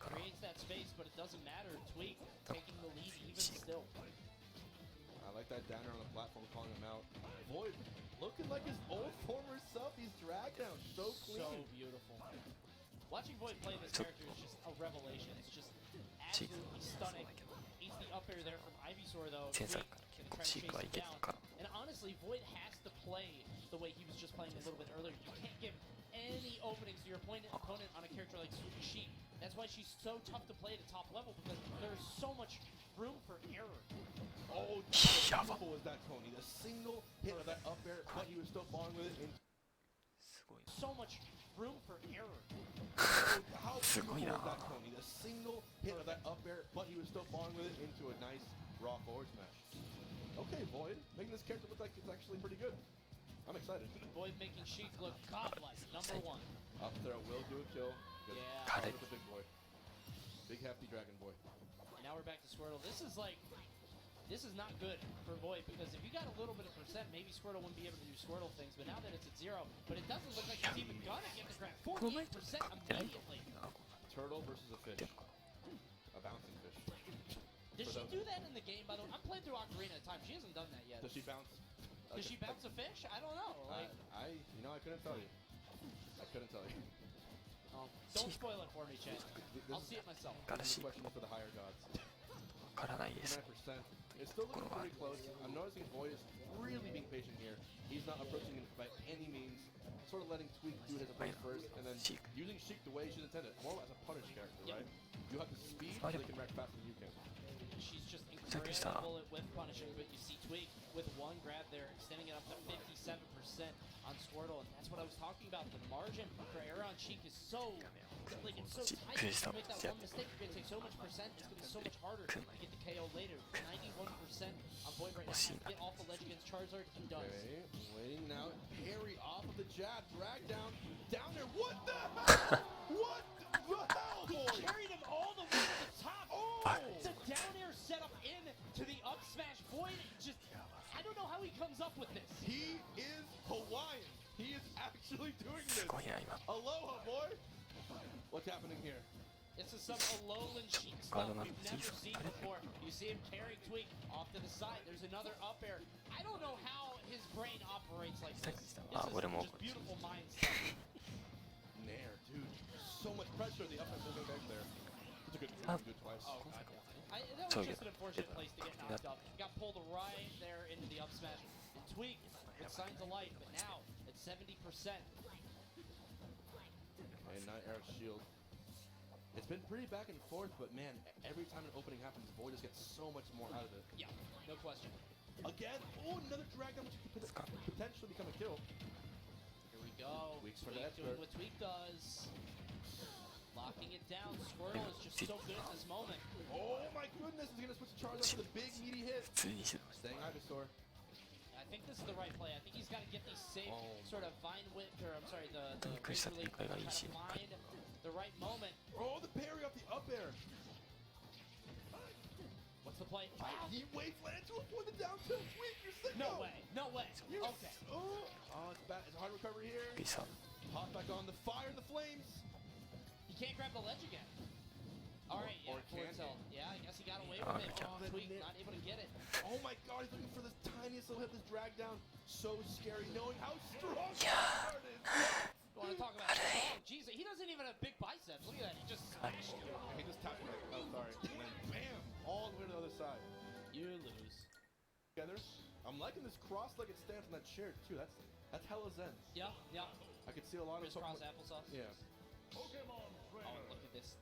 Creates that space, but it doesn't matter. Tweak taking the lead even still. I like that downer on the platform calling him out. Void looking like his old former self. He's dragged down so clean. So beautiful. Watching Void play this character is just a revelation. It's just absolutely stunning. Eats the up air there from Ivysaur though. 前 Tweak 作から結 gonna 構 try チ to ークはい chase け him てる down. から And honestly, Void has to play the way he was just playing a little bit earlier. You can't give any openings to your opponent on a character like Sheik. That's why she's so tough to play at the top level, because there's so much room for error. Oh, how beautiful was that, Tony? The single hit of that up air, but he was still falling with it. So much room for error. Oh, how beautiful was that, Tony? The single hit of that up air, but he was still falling with it into a nice raw forward smash. Okay, Void, making this character look like it's actually pretty good. I'm excited. Void making Sheik look godlike, number one. Up throw will do a kill. Yeah. Got it. With the big boy. Big hefty dragon boy. And now we're back to Squirtle. This is not good for Void, because if you got a little bit of percent, maybe Squirtle wouldn't be able to do Squirtle things, but now that it's at 0, but it doesn't look like he's even gonna get the grab. 48% immediately. Turtle versus a fish. A bouncing fish. Did she do that in the game, by the way? I'm playing through Ocarina of Time. She hasn't done that yet. Does she bounce? Does she bounce a fish? I don't know. Like, I couldn't tell you. I couldn't tell you. don't spoil it for me, Chad. I'll see it myself. This is a question for the higher gods. わからないです 9%. It's still looking pretty close. I'm noticing Void is really being patient here. He's not approaching him by any means. Sort of letting Tweak do his approach first, and then using Sheik the way she's intended, more as a punish character, right? You have the speed so they can wreck faster than you can. She's just incredible with punishing, but you see Tweak with one grab there, extending it up to 57% on Squirtle, and that's what I was talking about. The margin for error on Sheik is so, like, it's so tight. If you make that one mistake, you're going to take so much percent, it's going to be so much harder to get the KO later. 91% on Void right now. Has to get off the ledge against Charizard. He does. Okay, waiting now. Parry off of the jab, drag down there. What the hell? What the hell, boy? He carried him all the way to the top. Oh! It's a down air set up in to the up smash. Void just, I don't know how he comes up with this. He is Hawaiian. He is actually doing this. すごいな今 Aloha, boy. What's happening here? This is some Alolan Sheik stuff we've never seen before. You see him carry Tweak off to the side. There's another up air. I don't know how his brain operates like this. This is just beautiful mind stuff. Nair, dude. So much pressure. The up air moving back there. It's a good twice. Oh, God, yeah. That was just an unfortunate place to get knocked up. Got pulled right there into the up smash. And Tweak with signs of life, but now at 70%. And not Eric's shield. It's been pretty back and forth, but man, every time an opening happens, Void just gets so much more out of it. Yeah, no question. Again, oh, another drag down, which could potentially become a kill. Here we go. Tweaks for Tweak the doing what Tweak does. Locking it down. Squirtle is just so good at this moment. Oh my goodness, he's gonna switch to Charizard for the big meaty hit. 普通にして Staying Ivysaur. I think this is the right play. I think he's got to get these safe sort of vine whip, or I'm sorry, the Chris, razor leaf, I think I try to find the right moment. Oh, the parry off the up air. What's the play? Wow. He waves land to avoid the down tilt. Tweak, you're sick. No way. No way. You're Okay. Oh, it's bad. It's a hard recovery here. ピーサー Hop back on the fire and the flames. He can't grab the ledge again. All right, yeah, Or forward can tilt. Yeah, I guess he got away Oh, with it. okay. Oh, Tweak not able to get it. Oh my god, he's looking for this tiniest little hit, this drag down. So scary, knowing how strong Charizard is. You want to talk about strong? Jeez, he doesn't even have big biceps. Look at that. He just smashed you. He just tapped me. Oh, sorry. And then bam, all the way to the other side. You lose. Together. I'm liking this cross-legged stance on that chair too. That's hella zen. Yeah, yeah. I could see a lot of Crisscross applesauce. Yeah. Oh, look at this.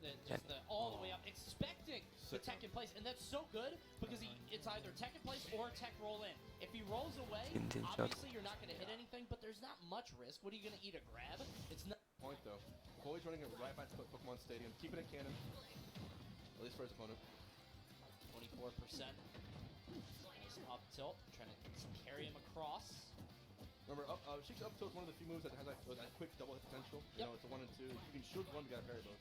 All the way up, expecting the tech in place. And that's so good because it's either tech in place or tech roll in. If he rolls away, obviously you're not going to hit anything, but there's not much risk. What are you going to eat, a grab? It's not. Point though. Void's running it right by Pokemon Stadium, keeping it cannon. At least for his opponent. 24%. Nice up tilt, trying to carry him across. Remember, Sheik's up tilt is one of the few moves that has that quick double hit potential. You know, it's a 1 and 2. You can shield one, you gotta parry both.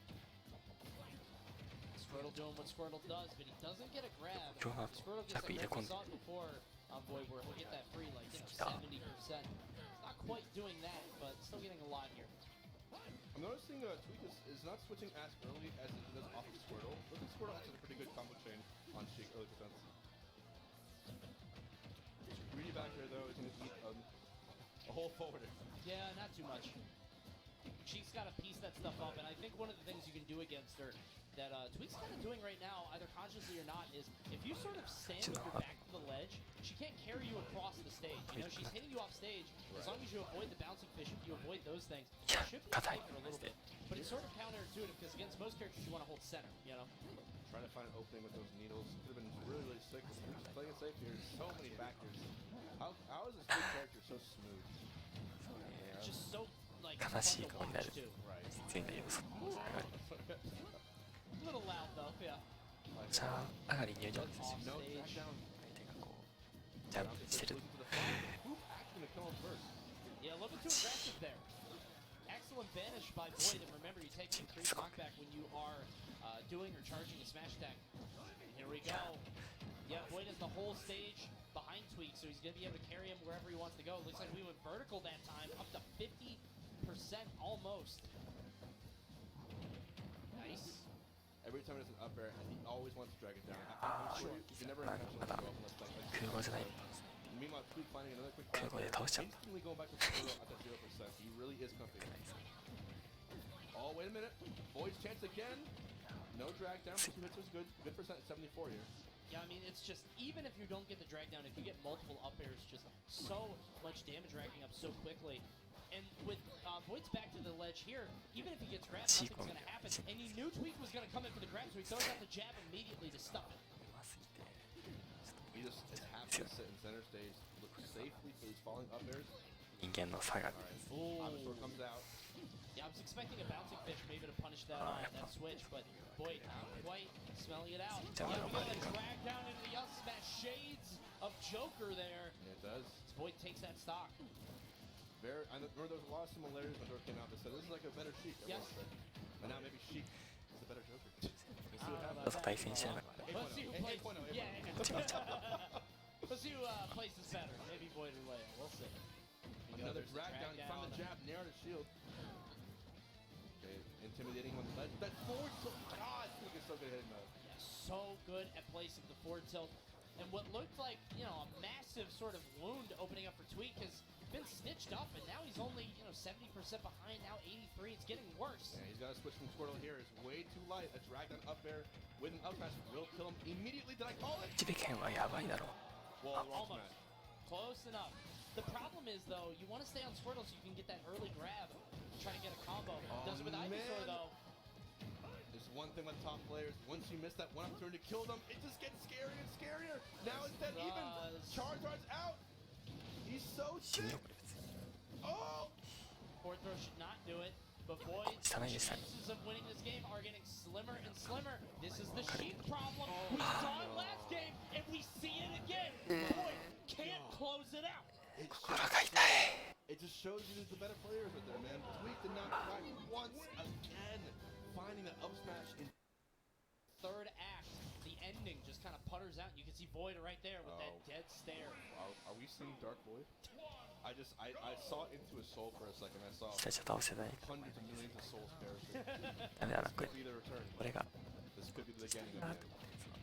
Squirtle doing what Squirtle does, but he doesn't get a grab. Joe have Squirtle gets a Jackie grab. We Econ. saw it before on Void where he'll get that free, like, 70%. He's not quite doing that, but still getting a lot here. I'm noticing Tweak is not switching as early as he does off of Squirtle. Looks like Squirtle actually has a pretty good combo chain on Sheik early defense. Greedy back here though is going to eat a whole forwarder. Yeah, not too much. Sheik's got to piece that stuff up, and I think one of the things you can do against her that Tweak's kind of doing right now, either consciously or not, is if you sort of stand with your back to the ledge, she can't carry you across the stage. You know, she's hitting you off stage. As long as you avoid the bouncing fish, if you avoid those things, you should be safe for a little bit. But it's sort of counterintuitive because against most characters, you want to hold center, you know? Trying to find an opening with those needles. Could have been really, really sick. Just playing it safe here. So many backers. How is this big character so smooth? It's just so, like, 悲 fun しい to 顔にな watch る too. 必要な要素 A little loud though, yeah. じゃあ上がり入場 Off 相 No stage. back down. 手がこうジャンプしてる Looking to the front. Who's actually gonna kill him first? Yeah, a little bit too aggressive there. Excellent banish by Void, and remember you take increased knockback when you are doing or charging a smash attack. Here we go. Yeah, Void has the whole stage behind Tweak, so he's going to be able to carry him wherever he wants to go. Looks like we went vertical that time, up to 50% almost. Nice. Every time there's an up air, he always wants to drag it down. I'm sure you can never intentionally go up unless like 空語じゃない Meanwhile, Tweak finding another quick 空 back 語で air, 倒しちゃった instantly going back to zero at that 0%. He really is comfy. Oh, wait a minute. Void's chance again. No drag down. 2 hits was good. Good percent at 74 here. Yeah, I mean, it's just, even if you don't get the drag down, if you get multiple up airs, just so much damage racking up so quickly. And with Void's back to the ledge here, even if he gets grabbed, nothing's going to happen. And he knew Tweak was going to come in for the grab, so he throws out the jab immediately to stop it. He just has to sit in center stage, look safely for these falling up airs. 人間の差が Alright. Abasor comes out. Yeah, I was expecting a bouncing fish maybe to punish that, that switch, but Void not quite smelling it out. Yeah, we got a drag down into the up smash. Shades of Joker there. Yeah, it does. As Void takes that stock. I remember there was a lot of similarities when Dork came out. They said this is like a better Sheik. Yes. And now maybe Sheik is the better Joker. We'll see what ちょっと対戦してなかった Let's see who plays. 8.0. Yeah, yeah. Let's see who plays this better. Maybe Void or Leia. We'll see. Here we go. Another There's the drag down. He found the jab near the shield. Okay, intimidating on the ledge. That forward tilt. God, Tweak is so good at hitting those. Yeah, so good at placing the forward tilt. And what looked like, you know, a massive sort of wound opening up for Tweak has been stitched up, and now he's only, you know, 70% behind, now 83. It's getting worse. Yeah, he's got to switch from Squirtle here. It's way too light. A drag down up air with an up smash will kill him immediately. Did I call it? 一尾剣はやばいだろ Well, wrong Almost. smash. Close enough. The problem is, though, you want to stay on Squirtle so you can get that early grab. Try to get a combo. Does it with Ivysaur, man. though. There's one thing with top players. Once you miss that one opportunity to kill them, it just gets scarier and scarier. Now it's dead even. Charizard's out. He's so 死ぬ sick. よこれ普通に Oh! Forward throw should not do it. But Void's 汚いでしたね chances of winning this game are getting slimmer and slimmer. This is the Sheik problem. We saw it last game, and we see it again. Void can't close it out. 心が痛い It just shows you the better players out there, man. Tweak did not crack once again. Finding the up smash in Third act, the ending just kind of putters out. You can see Void right there with that dead stare. Are we seeing Dark Void? I saw into his soul for a second. I saw 下じゃ倒せない hundreds of millions of souls perishing. ダメだなこれ Could be the return. 俺が This could be the beginning な of と it. 思ってその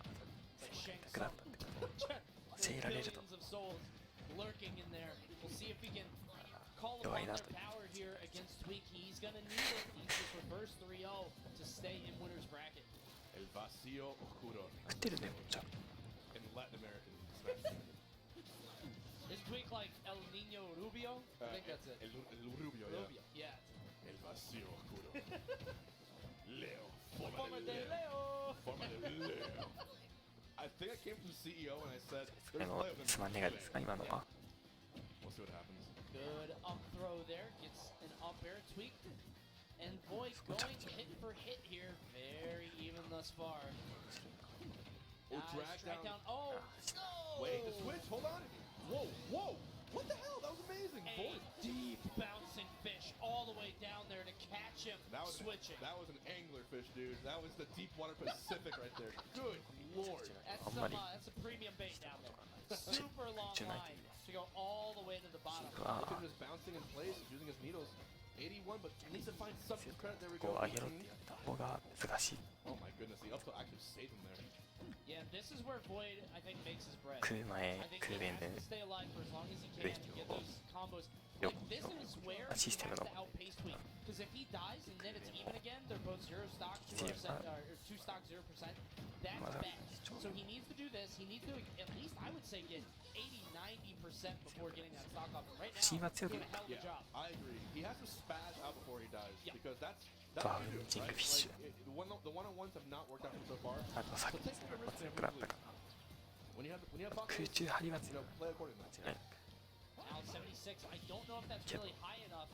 Like Shank 痛くなったってこと教えられると billions of souls lurking in there. We'll see if we can call弱 upon いな their と power here against Tweak. He's gonna need it. He's just reverse 3-0 to stay in winner's bracket. El vacío oscuro 食ってるねこっちは in Latin American Smash. Is Tweak like El Nino Rubio? I think that's it. El Rubio, yeah. Rubio, yeah. El vacío oscuro. Leo. Forma de Leo. Forma de Leo. I think I came from the CEO and I said, で there's も Leo. つまんねがですか今のは We'll see what happens. Good up throw there. Gets an up air tweak. And Void going hit for hit here. Very even thus far. Oh, Nice drag down. Oh, no! Wait, the switch. Hold on. Whoa, whoa. What the hell? That was amazing. A Void. deep bouncing fish all the way down there to catch him switching. That was an anglerfish, dude. That was the deep water Pacific right there. Good lord. That's a premium bait down there. Super long line to go all the way to the bottom. Look at him just bouncing in place, using his needles. 81, but needs to find some credit. There we こ go. う上げろって言われた方が難しい。 Oh my goodness, the up tilt actually saved him there. Yeah, this is where Void, I think, makes his bread. 来る前 I think 来る he 弁 has で to stay alive for as long as he 来る can 人 to get を those combos. よ Like, this is where he システム has の to outpace Tweak. Because if he dies and then it's even again, they're both 0 stock, 2%, or 2 stock, 0%. That's bad. So he needs to do this. He needs to at least, I would say, get 80, 90% before getting that stock off. And right now, チームは he's 強く doing a hell of a Yeah, job. I agree. He has to spaz out before he dies Yeah. because that's what you do, Bouncing right? fish. Like, the one-on-ones have not worked out for him so far. あとさっ So き take the も risk 強 and くなったか when you have ら pocket 空 ace, 中張りは you 強 know, い play accordingly. 間違いない Now 76. I don't know if that's really high enough.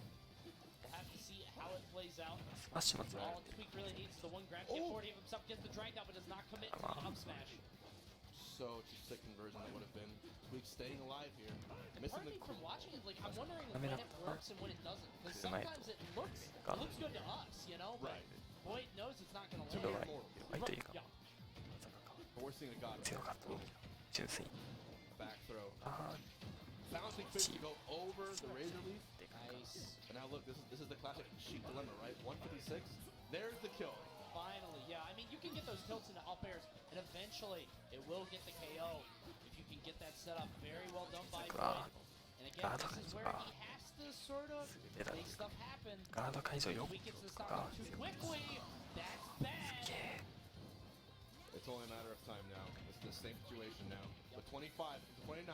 We'll have to see how it plays out. スマッシュも強い All Tweak really needs is the one grab hit 40 of himself, gets the drag down, but does not commit to the up smash. Such a sick conversion that would have been. Tweak staying alive here. And Missing part of the me from watching it, like, I'm wondering I mean, when it works and when it doesn't. Because It might. sometimes it looks good to us, you know? But Right. Void knows it's not going to ちょっと land. 弱いというか Yeah. But we're seeing a god 強かった純粋 back throw. あ Bouncing fish to go over the razor leaf. Nice. And now look, this is the classic sheep dilemma, right? 156. There's the kill. Finally, yeah. I mean, you can get those tilts into up airs, and eventually it will get the KO. If you can get that set up, very well done by Void. And again, this is where he has to sort of make stuff happen. ガード解除よ If he gets the と stock か up too quickly, that's bad. It's only a matter of time now. It's the same situation now. But 25 to 29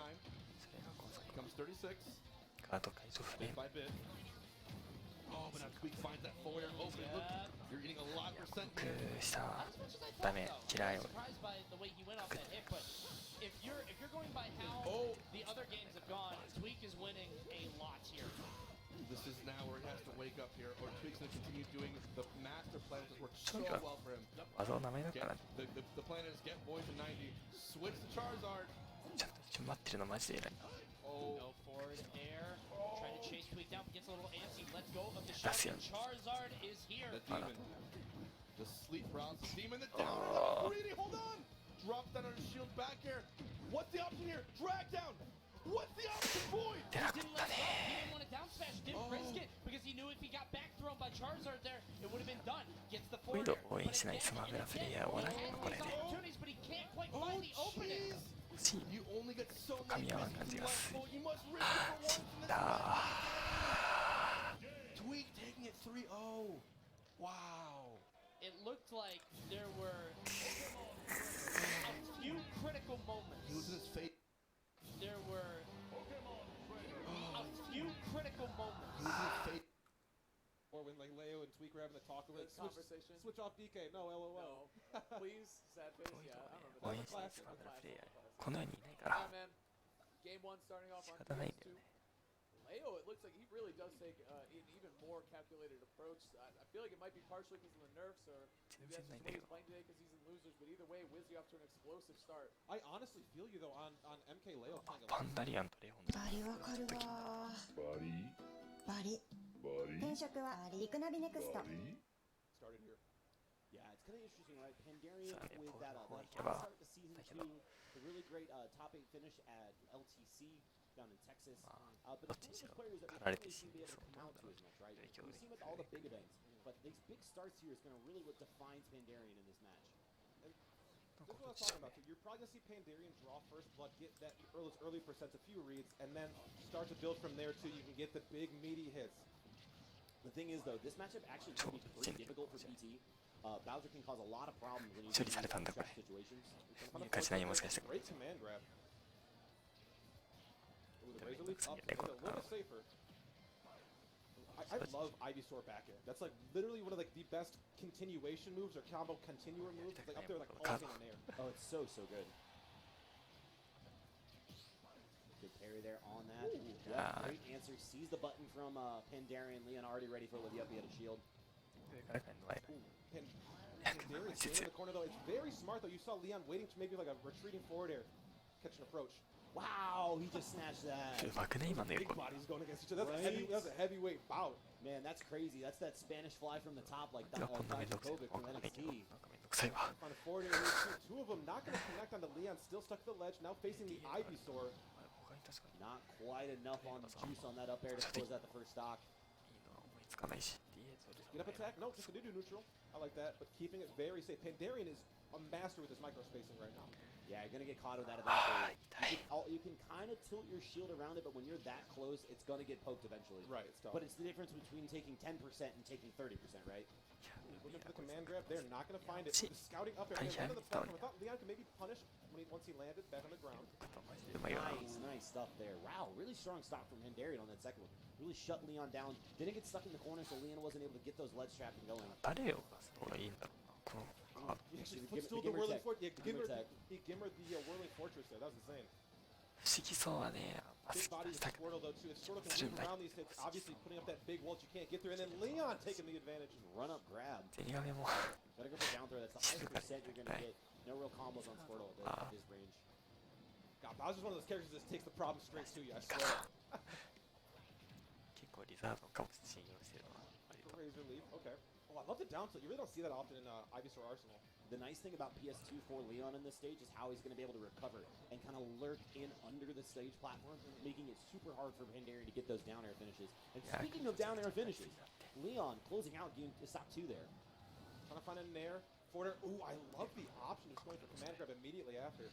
それがこう becomes 36, ガード解除不 bit 便 by bit. Oh, but now Tweak finds that forward open. Look, you're getting a lot of percent ク here. した Not as much as I ダ thought, メ though. 嫌い I'm surprised by the way he went off that hit, but if you're going by how Oh. the other games have gone, Tweak is winning a lot here. This is now where he has to wake up here, or Tweak's going to continue doing the master plan, which has worked so Okay. well for him. 技を名前だか Get, ら the plan is get Void to 90, switch to Charizard. ちゃんと一緒に待ってるのマジで偉い Oh, No forward air, trying to chase Tweak down, but gets a little antsy. Let's go of the That's shot. it. Charizard is here. the demon. The sleep paralysis demon, the down air, greedy, hold on! Drops down on his shield back here. What's the option here? Drag down! What's the option, Void? 出なかっ Didn't た let it go. ね He didn't want to down smash. Didn't risk it because he knew if he got back thrown by Charizard there, it would have been done. Gets the こういう forward の air. 応援しないスマブラプレイヤーはおらんよこれ These ね opportunities, but he can't quite Oh, find the opening. jeez! 欲しい You only get so 噛 many み合わん misses 感じ in が life, する Void. You must risk it for once in this だ Tweak taking it 3-0. Wow. It looked like there were a few critical He was moments. in his face. There were a few critical moments. He was in his face. Or when like Leo and Tweak were having a talk of it, conversation? switch off DK. No, LOL. Please, sad face. Yeah, I don't 応 know. 援 That's し a ないス classic. マブラプレイヤー Classic. この世にいないか Yeah, ら man. Game one starting off on 仕方ないんだ PS2. よね Leo, it looks like he really does take an even more calculated approach. I feel like it might be partially because of the nerfs, or maybe that's just the way he's playing today because he's in losers. But either way, Wizzy off to an explosive start. I honestly feel you though on MK Leo playing a パ lot. ンダリアンとレオンバリわかるわバリ転職はリクナビネクスト Started here. Yeah, it's kind of interesting, right? Pandarian So, yeah, with that, Paul, that Paul, hot start to season like 2, about- the really great top 8 finish at LTC down in Texas. But What it's is one of those players that we Karate haven't really seen be able to Team, come out to as much, right? very We've seen with all the big events, but these big starts here is going to really what defines Pandarian in this match. This is what I was talking about. Too. You're probably gonna see Pandarian draw first blood, get that early percents, a few reads, and then start to build from there too. You can get the big meaty hits. The thing is, though, this matchup actually can be pretty difficult for PT. Bowser can cause a lot of problems when you 処理されたんだ in これ stretch situations. いい感じないもしかして Great command grab. Ooh, the Razor Leaf up, Yeah, a little bit safer. I love Ivysaur back air. That's like literally one of like the best continuation moves or combo continuer moves. It's like up there like all in air. Oh, it's so good. Good parry there on that. Yeah. Great answer. Sees the button from Pandarian. Leon already ready for it with the up. He had a shield. 上から帰るの前 Pandarian staying in the corner though. It's very smart though. You saw Leon waiting to maybe like a retreating forward air, catch an approach. Wow, he just snatched that. うまくね今の Big 横 bodies going against each other. Right? That's a heavyweight bout. Man, that's crazy. That's that Spanish fly from the top like こんなめんどくさい Dijakovic わ from かんないけど NXT. なんかめんどくさいわ On a forward air, two of them not going to connect onto Leon. Still stuck to the ledge. Now facing the Ivysaur. 他に確かに Not quite enough on juice on that up air to close out the first stock. いいのは思いつかかないし DA 取る Get up attack? No, just a new neutral. I like that, but keeping it very safe. Pandarian is a master with his micro spacing right now. Yeah, you're gonna get caught with that eventually. You can kind of tilt your shield around it, but when you're that close, it's gonna get poked eventually. Right, it's tough. But it's the difference between taking 10% and taking 30%, right? Looking for the command grab, they're not gonna find it. The scouting up there, land on the platform. I thought Leon could maybe punish once he landed back on the ground. Nice stuff there. Wow, really strong stop from Pandarian on that second one. Really shut Leon down. Didn't get stuck in the corner, so Leon wasn't able to get those ledge trapping going. 誰を出す方がいいんだろうなこのカード Actually, footstool the whirling fortress. Yeah, Gimmer the whirling fortress there. That was insane. 不思議そうはね Big body with Squirtle though too. Squirtle can weave around these hits, obviously putting up that big wall that you can't get through, and then Leon taking the advantage. Run up grab. ゼニガメも Gotta go for down throw. That's the highest percent you're gonna get. No real combos on Squirtle at his range. God, Bowser's one of those characters that just takes the problem straight to you. I swear. 結構リザードンかも信用してるわ割と Razor Leaf. Okay. Oh, I love the down tilt. You really don't see that often in Ivysaur Arsenal. The nice thing about PS2 for Leon in this stage is how he's going to be able to recover and kind of lurk in under the stage platform, making it super hard for Pandarian to get those down air finishes. And speaking of down air finishes, Leon closing out game stop 2 there. Trying to find a nair. Forder. Ooh, I love the option. Just going for command grab immediately after.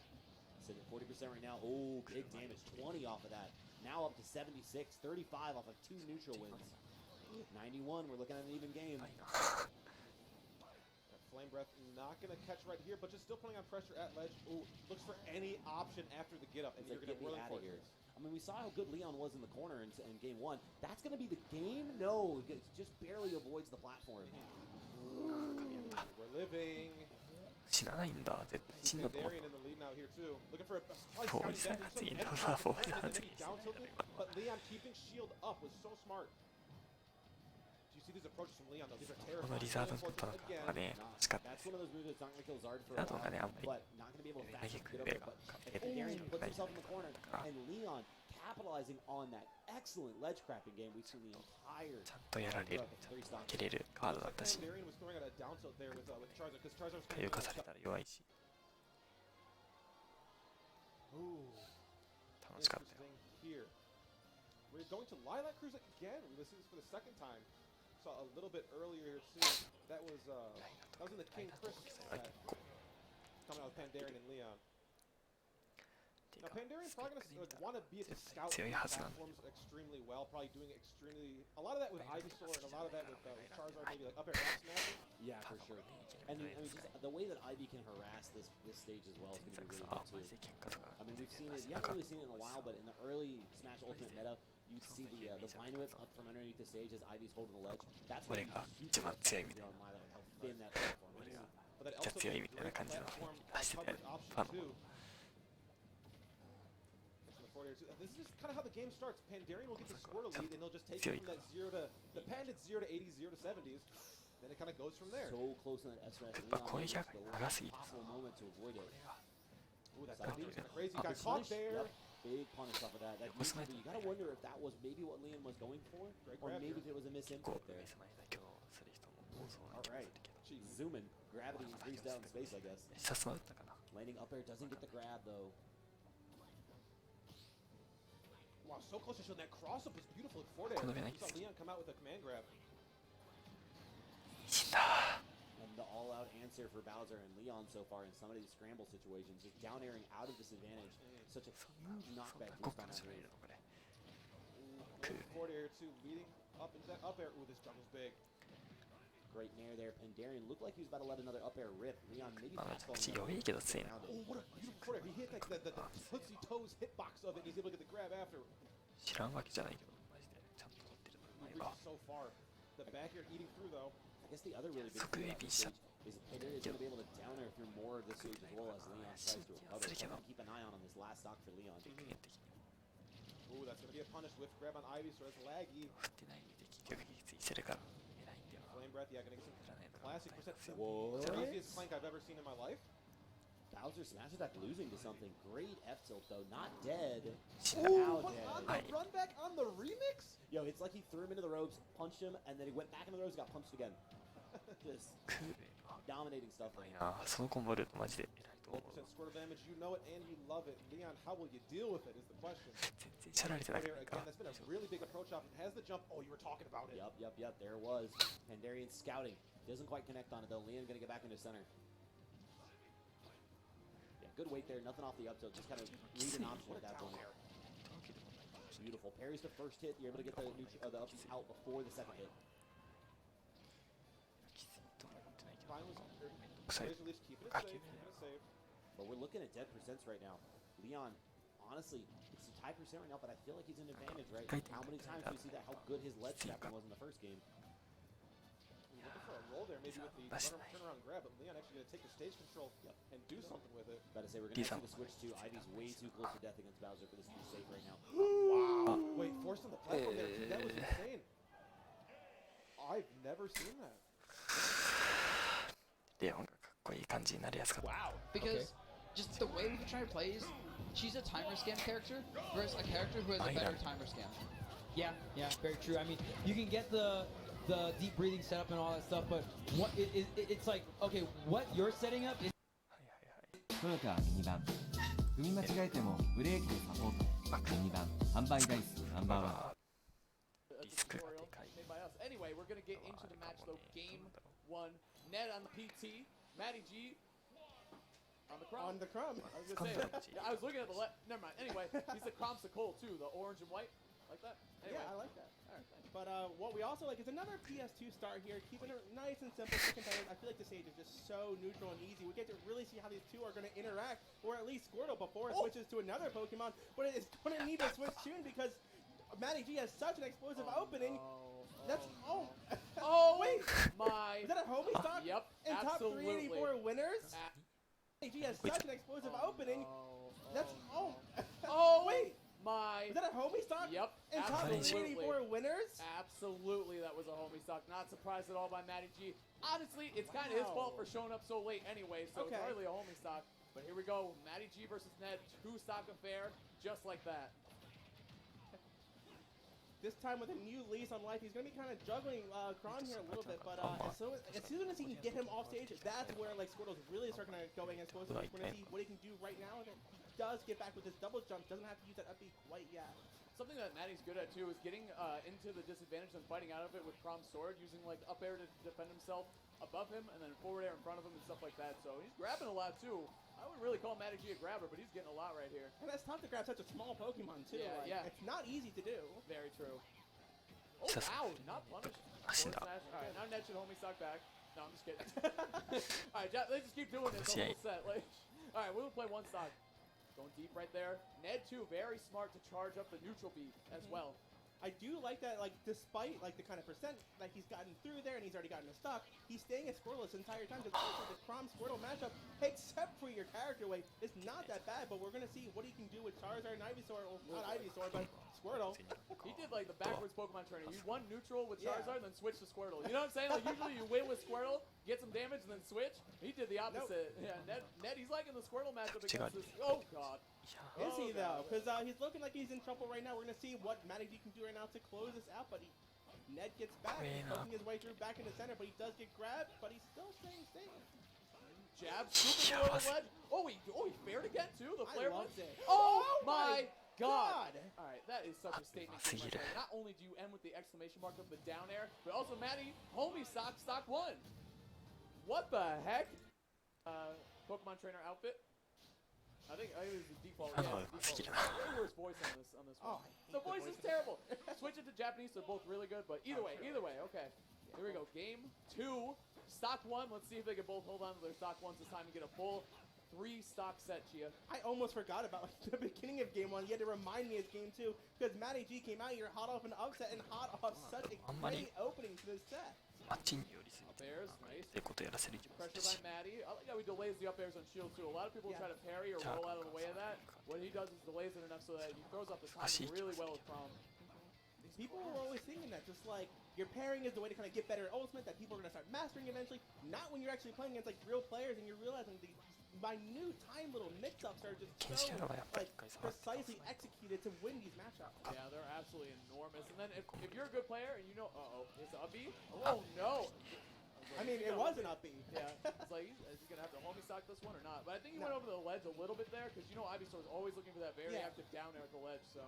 Sitting at 40% right now. Oh, big damage. 20 off of that. Now up to 76. 35 off of 2 neutral wins. 91. We're looking at an even game. Flame Breath not going to catch right here, but just still putting on pressure at ledge. Ooh, looks for any option after the get up, and you're going to get out of here. I mean, we saw how good Leon was in the corner in game 1. That's going to be the game? No, it just barely avoids the platform. We're living. 知らないんだ絶対死んだと思った Pandarian in the lead now here too. Looking for a フォーイさんが次のフォーイさんが次 But Leon keeping shield up was so smart. Do you see these approaches from Leon though? These are この terrifying. リザードンと戦うがね欲しかったです That's one of those moves that's not going to kill Zard for リザードンがねあんまり but not going to be able to 投 fast げ get く over れ it. が But かけて Pandarian る puts ない himself in the corner, and Leon capitalizing on that excellent ledge crapping game we've seen the entire ちゃんとやられるちゃんと蹴れるカードだったし Pandarian was throwing out a down tilt there with Charizard because Charizard's 回復されたら弱いし Ooh. 楽しかったよ Here. We're going to Lilac Cruise again. We listened to this for the second time. Saw a little bit earlier too. That was in the King Chris set. Coming out with Pandarian and Leon. Now Pandarian probably gonna want to be at the scout platforms extremely well. Probably doing extremely a lot of that with Ivysaur and a lot of that with Charizard, maybe like up air down smash. Yeah, for sure. And I mean, just the way that Ivy can harass this stage as well is going to be really good too. I mean, we've seen it. You haven't really seen it in a while, but in the early Smash Ultimate meta, you'd see the vine whip up from underneath the stage as Ivy's holding the ledge. That's what how thin that platform is. But that also強いみたいな感じの出しててファンも This is just kind of how the game starts. Pandarian will get the Squirtle lead, and they'll just take it from that 0 to the Pandit 0 to 80s, 0 to 70s. Then it kind of goes from there. So close on that SRS. やっぱ攻撃が長すぎて moment to avoid it. Ooh, that beam is kind of crazy. Got caught there. Big punish off of that. That you gotta wonder if that was maybe what Leon was going for, or maybe if it was a misinput there. All right, zooming, gravity increased out in space, I guess. Landing up air doesn't get the grab though. Wow, so close to showing that cross up was beautiful for there. You saw Leon come out with a command grab. And the all-out answer for Bowser and Leon so far in some of these scramble situations, just down airing out of disadvantage. Such a huge knockback boost on that move. Forward air too, leading up into that up air. Ooh, this juggle's big. Great nair there. Pandarian looked like he was about to let another up air rip. Leon maybe fastballing that. Oh, what a beautiful forward air. He hit like the footsie toes hitbox of it. He's able to get the grab after. 知らんわけじゃないけどマジでちゃんと取ってるのうまいわ So far, the back air eating through though. I guess the other really big thing about this stage is Pandarian is going to be able to down air through more of this stage as well as Leon tries to recover. So I'm going to keep an eye on this last stock for Leon. Ooh, that's going to be a punish whiff grab on Ivy, so it's laggy. 振ってないんで結局撃墜してるから偉いんだよ Flame breath, yeah, gonna get some classic percent. It's the easiest flank I've ever seen in my life. Bowser smash attack losing to something. Great F tilt though, not dead. Ooh, but on the run back on the remix? Yo, it's like he threw him into the ropes, punched him, and then he went back into the ropes and got punched again. Just dominating stuff うま right い now. な。そのコンボルートマジで偉いと思 1% う。 squirtle damage, you know it and you love it. Leon, how will you deal with it is the question. 全然チャラれてな Right く here ない again, か。 that's been a really big approach off. Has the jump. Oh, you were talking about it. Yep. There it was. Pandarian scouting. Doesn't quite connect on it though. Leon gonna get back into center. Yeah, good weight there. Nothing off the up tilt. Just kind of leave an option at that point. Beautiful. Parries the first hit. You're able to get the up out before the second hit. きついと思ってないけど。 Fine was 臭い。 at least keeping it safe. Keeping it safe. But we're looking at dead percents right now. Leon, honestly, it's a tie percent right now, but I feel like he's an advantage, right? How many times do we see that? How good his ledge trapping was in the first game. Looking for a roll there, maybe with the turnaround grab, but Leon actually going to take the stage control and do something with it. Gotta say, we're gonna see the switch to Ivy's way too close to death against Bowser for this to be safe right now. Wow. Wait, forced on the platform there. That was insane. I've never seen that. レオンがかっこいい感じになりやすかった。 Wow. Because just the way Luchasaurus plays, she's a timer scam character versus a character who has a better timer scam. Yeah, very true. I mean, you can get the deep breathing setup and all that stuff, but what it's like, okay, what you're setting up is トヨタミニバン踏み間違えてもブレーキでサポートミニバン販売台数ナンバーワン Tutorial made by us. Anyway, we're gonna get into the match though. Game 1. Ned on the PT. Matty G on the crumb. On the crumb. I was gonna say. I was looking at the left. Never mind. Anyway, he's the cromsicle too, the orange and white, like that. Anyway. Yeah, I like that. All right, thanks. But what we also like is another PS2 start here, keeping it nice and simple for competitors. I feel like this stage is just so neutral and easy. We get to really see how these two are going to interact, or at least Squirtle before it switches to another Pokemon. But it's going to need to switch soon because Matty G has such an explosive opening. That's wait, my is that a homie stock? Yep, in top absolutely. 384 winners. Matty G has such an explosive opening. That's wait. My is that a homie stock? Yep, in top absolutely. 384 winners. Absolutely, that was a homie stock. Not surprised at all by Matty G. Honestly, it's kind of his fault for showing up so late anyway, so it's hardly a homie stock. But here we go, Matty G versus Ned, 2-stock affair, just like that. This time with a new lease on life, he's going to be kind of juggling Kron here a little bit, but as soon as he can get him off stage, that's where like Squirtle's really starting to go against Explosive. We're going to see what he can do right now. He does get back with his double jump, doesn't have to use that up B quite yet. Something that Matty's good at too is getting into the disadvantage and fighting out of it with Crom's sword, using like up air to defend himself above him and then forward air in front of him and stuff like that. So he's grabbing a lot too. I wouldn't really call Matty G a grabber, but he's getting a lot right here. And that's tough to grab such a small Pokemon too. Yeah, like, it's not easy to do. Very true. Oh wow, not punished. Alright, now Ned should homie stock back. No, I'm just kidding. Alright, let's just keep doing this the whole set. Like, alright, we'll play one stock. Going deep right there. Ned too, very smart to charge up the neutral beat as well. I do like that, like, despite, like, the kind of percent that he's gotten through there and he's already gotten a stock, he's staying at Squirtle this entire time because the Crom-Squirtle matchup, except for your character weight, is not that bad, but we're going to see what he can do with Charizard and Ivysaur, well, not Ivysaur, but Squirtle. He did, like, the backwards Pokemon trainer. You won neutral with Charizard, then switch to Squirtle. You know what I'm saying? Like, usually you win with Squirtle, get some damage, and then switch. He did the opposite. Nope. Yeah, Ned, he's liking the Squirtle matchup against this. Oh, God. Is he though? Because he's looking like he's in trouble right now. We're gonna see what Matty G can do right now to close this out. But Ned gets back, he's poking his way through back into center. But he does get grabbed, but he's still staying safe. Jab, super low ledge. Oh, he fared again too. The flare loves it. Oh my God! All right, that is such a statement. Right there. Not only do you end with the exclamation mark of the down air, but also Matty, homie stock 1. What the heck? Pokemon trainer outfit. I think it was the default. Way worse voice on this one. The voice is terrible. Switch it to Japanese, they're both really good, but either way, okay. Here we go, game 2, stock 1. Let's see if they can both hold on to their stock 1s this time and get a full 3-stock set, Chia. I almost forgot about the beginning of game 1. You had to remind me of game 2 because Matty G came out here hot off an upset and hot off such a great opening to this set. Up airs, nice. Pressure by Matty. I like how he delays the up airs on shield too. A lot of people try to parry or roll out of the way of that. What he does is delays it enough so that he throws off the timing really well with Crom. People are always thinking that, just like your pairing is the way to kind of get better at ultimate, that people are going to start mastering eventually. Not when you're actually playing against like real players and you're realizing these minute tiny little mix-ups are just so like precisely executed to win these matchups. Yeah, they're absolutely enormous. And then if you're a good player and you know, is it a B? Oh no! Like, I mean, it was an up B. Yeah, it's like, is he gonna have to homie stock this one or not? But I think he went over the ledge a little bit there, because you know Ivysaur is always looking for that very active down air at the ledge, so.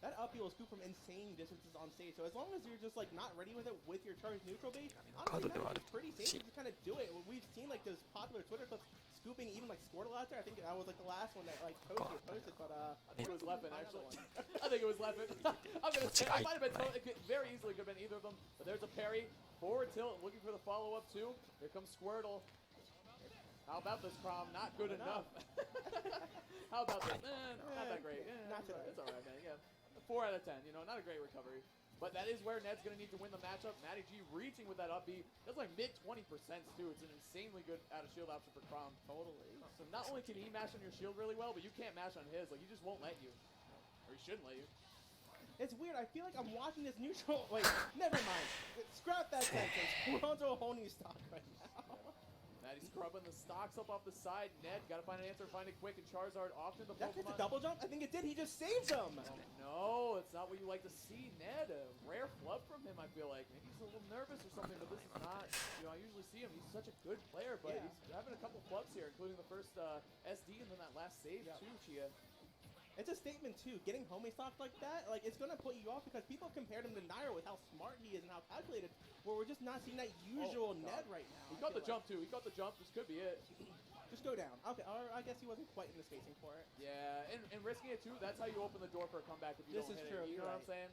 That up B will scoop from insane distances on stage, so as long as you're just like not ready with it with your charged neutral B, honestly, that's pretty safe to just kind of do it. We've seen like those popular Twitter clips scooping even like Squirtle out there. I think that was like the last one that like posted, but I think it was Leffen actually. I think it was Leffen. I'm gonna say it might have been very easily could have been either of them, but there's a parry, forward tilt, looking for the follow up too. Here comes Squirtle. How about this, Crom? Not good enough. How about this? Not that great. Not today. It's alright, man. Yeah. 4 out of 10, you know, not a great recovery. But that is where Ned's going to need to win the matchup. Matty G reaching with that up B. That's like mid 20% too. It's an insanely good out of shield option for Crom. Totally. So not only can he mash on your shield really well, but you can't mash on his. Like, he just won't let you. Or he shouldn't let you. It's weird. I feel like I'm watching this neutral. Wait, never mind. Scrap that sentence. We're on to a whole new stock right now. Matty's scrubbing the stocks up off the side. Ned, gotta find an answer, find it quick, and Charizard off to the Pokemon. That gets a double jump? I think it did. He just saved him. No, it's not what you like to see. Ned, a rare flub from him, I feel like. Maybe he's a little nervous or something, but this is not, you know, I usually see him. He's such a good player, but he's having a couple flubs here, including the first SD and then that last save too, Chia. It's a statement too. Getting homie stocked like that, like it's gonna put you off because people compared him to Nairo with how smart he is and how calculated. Where we're just not seeing that usual Ned right now. He got the jump too. He got the jump. This could be it. Just go down. Okay, or I guess he wasn't quite in the spacing for it. Yeah, and risking it too. That's how you open the door for a comeback if you don't hit it. You know what I'm saying?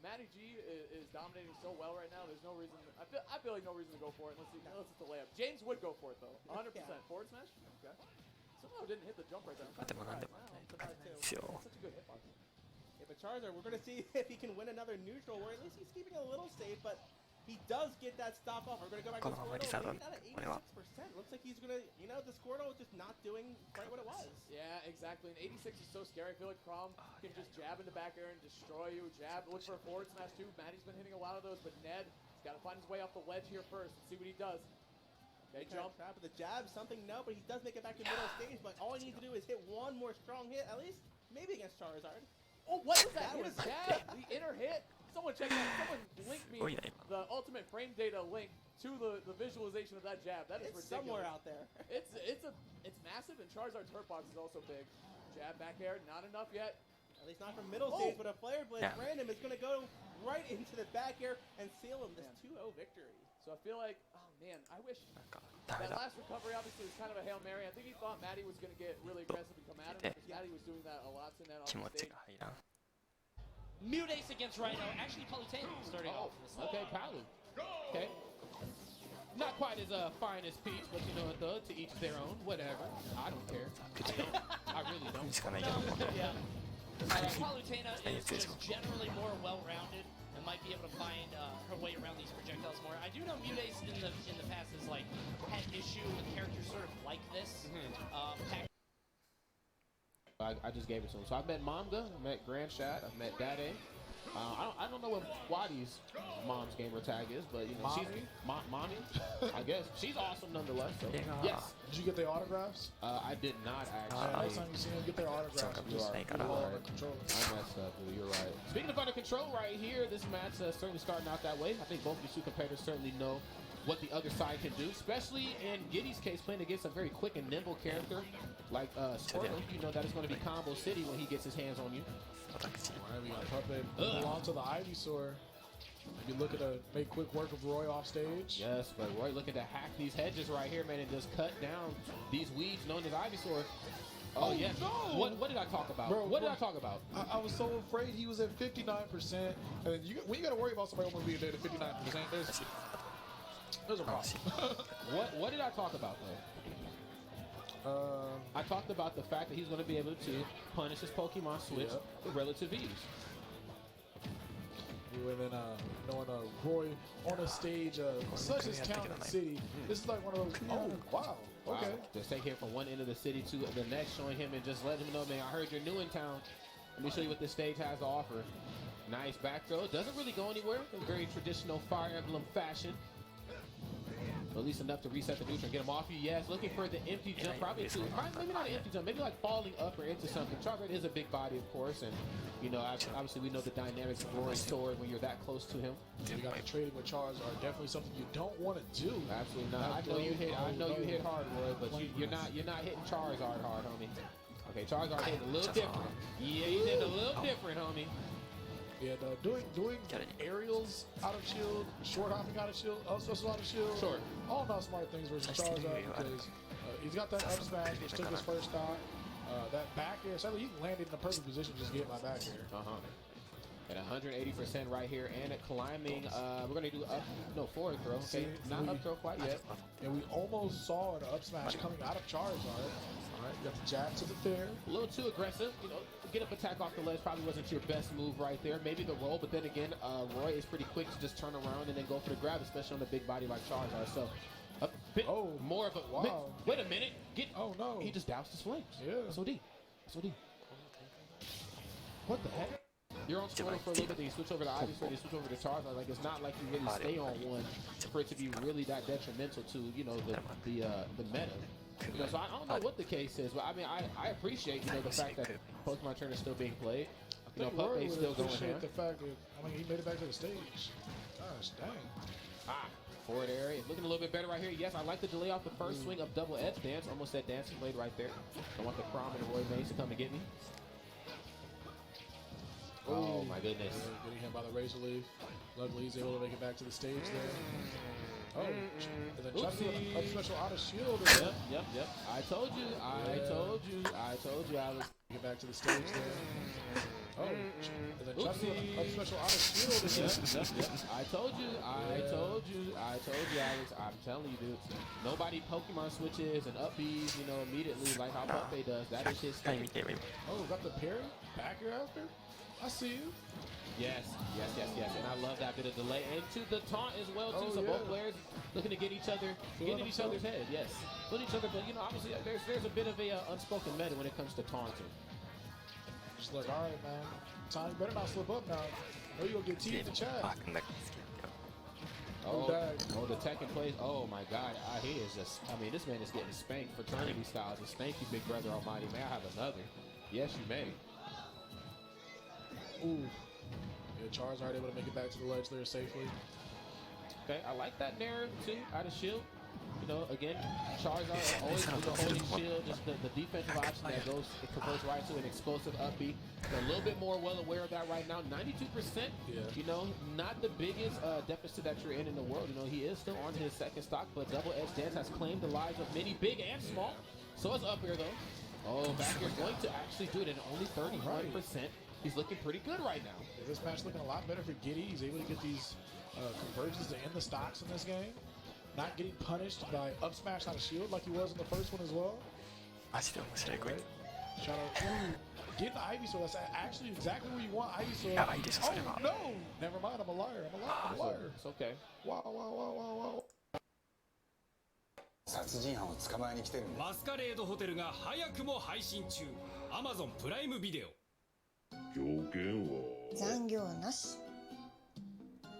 Matty G is dominating so well right now. There's no reason. I feel like no reason to go for it unless it's a layup. James would go for it though. 100%. Forward smash. Okay. Somehow didn't hit the jump right there. I'm kind of surprised. Wow, such a good hitbox. Yeah, but Charizard, we're going to see if he can win another neutral, where at least he's keeping a little safe, but he does get that stock off. We're going to go back to Squirtle. He's at 86%. Looks like he's going to, you know, the Squirtle is just not doing quite what it was. Yeah, exactly. And 86 is so scary. I feel like Crom can just jab into back air and destroy you. Jab, look for a forward smash too. Matty's been hitting a lot of those, but Ned has got to find his way off the ledge here first and see what he does. Okay, jump. Trap with the jab, something no, but he does make it back to middle stage, but all he needs to do is hit one more strong hit, at least, maybe against Charizard. Oh, what was that? That was jab, the inner hit. Someone check that. Someone link me the ultimate frame data link to the visualization of that jab. That is ridiculous. Somewhere out there. It's massive, and Charizard's hurt box is also big. Jab back air, not enough yet. At least not from middle stage, but a Flare Blade random is going to go right into the back air and seal him this 2-0 victory. So I feel like, oh man, I wish that last recovery obviously was kind of a Hail Mary. I think he thought Matty was going to get really aggressive and come at him because Matty was doing that a lot to Ned on the stage. Mute Ace against Rhino. Actually, Palutena starting off. Okay, Palu. Okay. Not quite as fine as Peach, but you know what though, to each their own, whatever. I don't care. I really don't. Yeah. Palutena is just generally more well-rounded and might be able to find her way around these projectiles more. I do know Mute Ace in the past has like had issue with characters sort of like this. I just gave it to him. So I've met Manga, I've met Grand Shad, I've met Dade. I don't know what Wadi's mom's gamer tag is, but you know, she's mommy. I guess she's awesome nonetheless. So yes. Did you get their autographs? I did not actually. Next time you see them, get their autographs. You are under control. I messed up. You're right. Speaking of under control, right here, this match certainly starting out that way. I think both of these two competitors certainly know what the other side can do, especially in Giddy's case, playing against a very quick and nimble character like Squirtle. You know that it's going to be combo city when he gets his hands on you. Right, we got Puppet move on to the Ivysaur. You look to make quick work of Roy off stage. Yes, but Roy looking to hack these hedges right here, man, and just cut down these weeds known as Ivysaur. Oh yes. No. What did I talk about? Bro, what did I talk about? I was so afraid he was at 59%. And when you got to worry about somebody almost being dead at 59%, there's a problem. What did I talk about though? I talked about the fact that he's going to be able to punish his Pokemon switch with relative ease. And then knowing Roy on a stage such as Talented City, this is like one of those. Oh wow, okay. Wow. Just take him from one end of the city to the next, showing him and just letting him know, man, I heard you're new in town. Let me show you what this stage has to offer. Nice back throw. Doesn't really go anywhere in very traditional Fire Emblem fashion. at least enough to reset the neutral and get him off you. Yes, looking for the empty jump, probably maybe not an empty jump, maybe like falling up or into something. Charizard is a big body, of course, and you know, obviously we know the dynamics of roaring sword when you're that close to him. You got the trading with Charizard, definitely something you don't want to do. Absolutely not. I know you hit hard, Roy, but you're not hitting Charizard hard, homie. Okay, Charizard hitting a little different. Yeah, he's hitting a little different, homie. Yeah, no, doing aerials out of shield, short hopping out of shield, special out of shield. Sure. All not smart things versus Charizard because he's got that up smash, which took his first stock. That back air, sadly, he landed in a perfect position just to get my back air. At 180% right here, and at climbing, we're gonna do forward throw. Okay, not up throw quite yet. And we almost saw an up smash coming out of Charizard. All right, you got the jab to the fair. A little too aggressive, you know. Get up attack off the ledge probably wasn't your best move right there. Maybe the roll, but then again, Roy is pretty quick to just turn around and then go for the grab, especially on a big body like Charizard. So a bit more of a wow. Wait a minute. Oh no. He just doused his flames. Yeah. SOD. What the heck? You're on Squirtle for a little bit, then you switch over to Ivysaur, then you switch over to Charizard. Like, it's not like you really stay on one for it to be really that detrimental to, you know, the meta. You know, so I don't know what the case is, but I mean, I appreciate, you know, the fact that Pokemon Trainer is still being played. You know, Puppey is still going here. The fact that, I mean, he made it back to the stage. Gosh, dang. Forward area is looking a little bit better right here. Yes, I like the delay off the first swing of double edge dance. Almost that dancing blade right there. I want the Crom and the Roy Maze to come and get me. Oh my goodness. Getting him by the Razor Leaf. Luckily, he's able to make it back to the stage there. Oh, and then try to do an up special out of shield. Yep. I told you, Alex. Get back to the stage there. Oh, and then try to do an up special out of shield. Yep. I told you, Alex. I'm telling you, dude. Nobody Pokemon switches and up Bs, you know, immediately like how Puppey does. That is his thing. Oh, got the parry? Back here after? I see you. Yes. And I love that bit of delay. And to the taunt as well, too. So both players looking to get each other, get in each other's head. Yes. Put each other, but, you know, obviously there's a bit of a unspoken meta when it comes to taunting. Just like, all right, man. Time, you better not slip up now. Or you'll get teed to chat. The tech in place. Oh, my God. He is just, I mean, this man is getting spanked fraternity style. Just spank you, big brother almighty. May I have another? Yes, you may. Ooh. Yeah, Charizard able to make it back to the ledge there safely. Okay, I like that narrative too, out of shield. You know, again, Charizard always with the holding shield, just the defensive option that goes, it converts right to an explosive up B. They're a little bit more well aware of that right now. 92%, you know, not the biggest deficit that you're in the world. You know, he is still on his second stock, but Double Edge Dance has claimed the lives of many, big and small. So it's up here though. Oh, back here going to actually do it at only 31%. He's looking pretty good right now. Yeah, this match looking a lot better for Giddy. He's able to get these conversions to end the stocks in this game. Not getting punished by up smash out of shield like he was in the first one as well. Right. Shout out. Getting the Ivysaur. That's actually exactly where you want Ivysaur. Oh, no. Never mind. I'm a liar. I'm a liar. It's okay. Wow. 殺人犯を捕まえに来てるんだ。マスカレードホテルが早くも配信中。Amazon プライムビデオ。条件は残業なし。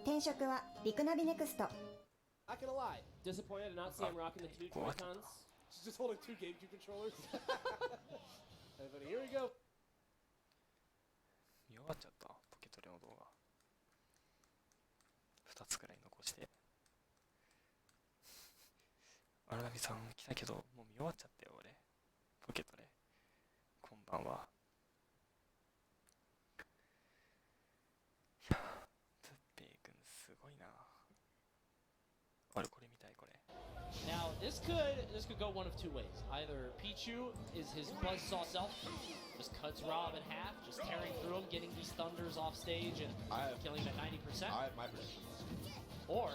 転職はリクナビネクスト。 Not gonna lie, disappointed to not see him rocking the two Joy-Cons. She's just holding two GameCube controllers. But here we go. 見終わっちゃったポケトレの動画。2つくらい残して。荒波さん来たけどもう見終わっちゃったよ俺。ポケトレ。こんばんは。 Now this could go one of two ways. Either Pichu is his buzzsaw self, just cuts Rob in half, just tearing through him, getting these thunders off stage and killing him at 90%. I have my prediction. Or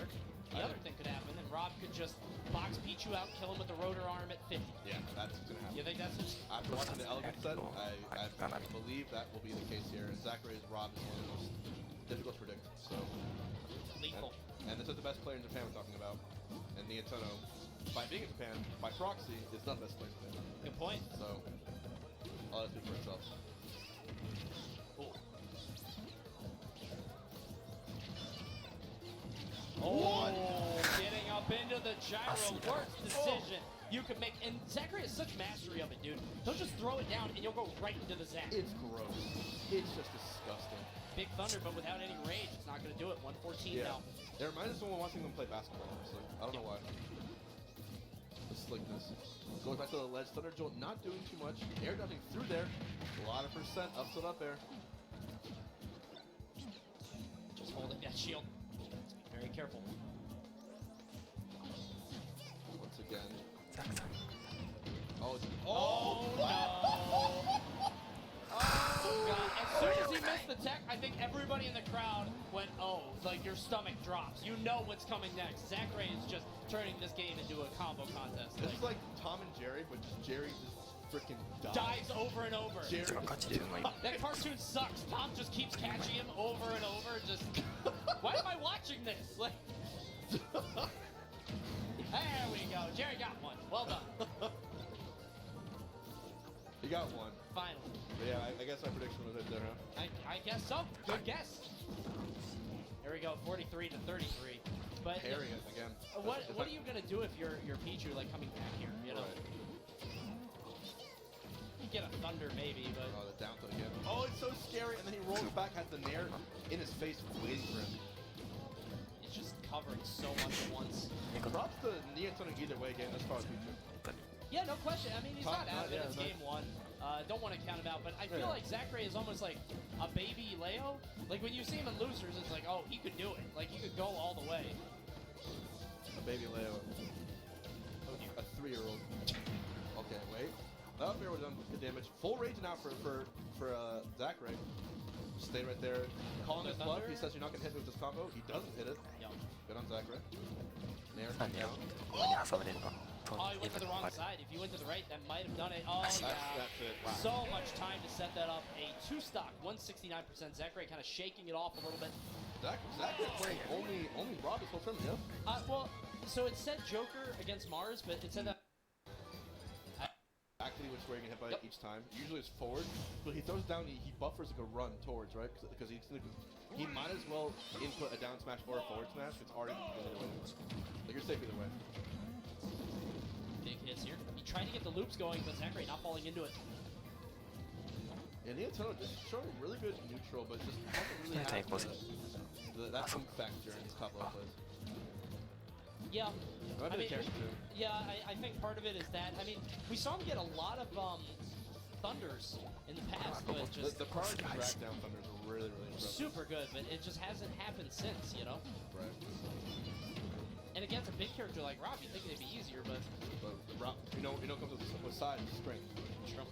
the other thing could happen, and Rob could just box Pichu out, kill him with the rotor arm at 50. Yeah, that's what's gonna happen. You think that's just after watching the Elegant set? I believe that will be the case here. And Zachary's Rob is one of the most difficult to predict. So lethal. And this is the best player in Japan we're talking about. And Nietono, by being in Japan, by proxy, is not the best player in Japan. Good point. So I'll let it speak for itself. Oh, getting up into the gyro, worst decision you could make. And Zachary has such mastery of it, dude. He'll just throw it down and you'll go right into the zap. It's gross. It's just disgusting. Big Thunder, but without any range, it's not going to do it. 114 now. It reminds us of watching them play basketball, honestly. I don't know why. The slickness. Going back to the ledge. Thunder Jolt not doing too much. Air dodging through there. A lot of percent. Up to up air. Just holding that shield. Be very careful. Once again. Oh, no. Oh, God. As soon as he missed the tech, I think everybody in the crowd went, oh, like your stomach drops. You know what's coming next. Zachary is just turning this game into a combo contest. This is like Tom and Jerry, but just Jerry just freaking dives over and over. Jerry that cartoon sucks. Tom just keeps catching him over and over. Just, why am I watching this? Like, there we go. Jerry got one. Well done. He got one. Finally. But yeah, I guess my prediction was right there, huh? I guess so. Good guess. Here we go, 43 to 33. But Parry it again. What are you gonna do if you're Pichu like coming back here? You know. You get a thunder maybe, but the down throw again. Oh, it's so scary, and then he rolls back, has the nair in his face, waiting for him. It's just covering so much at once. Props to Niatono either way, getting as far as Pichu. Yeah, no question. I mean, he's not out of it. It's nice. game one. Don't want to count him out, but I feel like Zachary is almost like a baby Leo. Like when you see him in losers, it's like, oh, he could do it. Like he could go all the way. A baby Leo. Oh dear. A 3-year-old. Okay, wait. That up air was done good damage. Full rage now for Zachary. Stay right there. Calling his bluff. He says you're not gonna hit me with this combo. He doesn't hit it. Yep. Good on Zachary. Nair down. Oh, he went to the wrong side. If you went to the right, that might have done it. Oh, That's yeah. it. Wow. So much time to set that up. A 2-stock, 169%. Zachary kind of shaking it off a little bit. Zachary playing only Rob this whole tournament, yeah? Well, so it said Joker against Mars, but it said that. Actually, which way you're gonna hit by each time. Usually it's forward, but he throws down. He buffers like a run towards, right? Because he might as well input a down smash or a forward smash. It's already like you're safe either way. Big hits here. He tried to get the loops going, but Zachary not falling into it. Yeah, Niatono just showing really good neutral, but just hasn't really had that effect during these top level plays. Yeah. I mean, I think part of it is that, I mean, we saw him get a lot of thunders in the past, but just... The prior drag down thunders are really, really impressive. Super good, but it just hasn't happened since, you know? Right. And against a big character like Rob, you'd think it'd be easier, but Rob, you know comes with size, strength. True.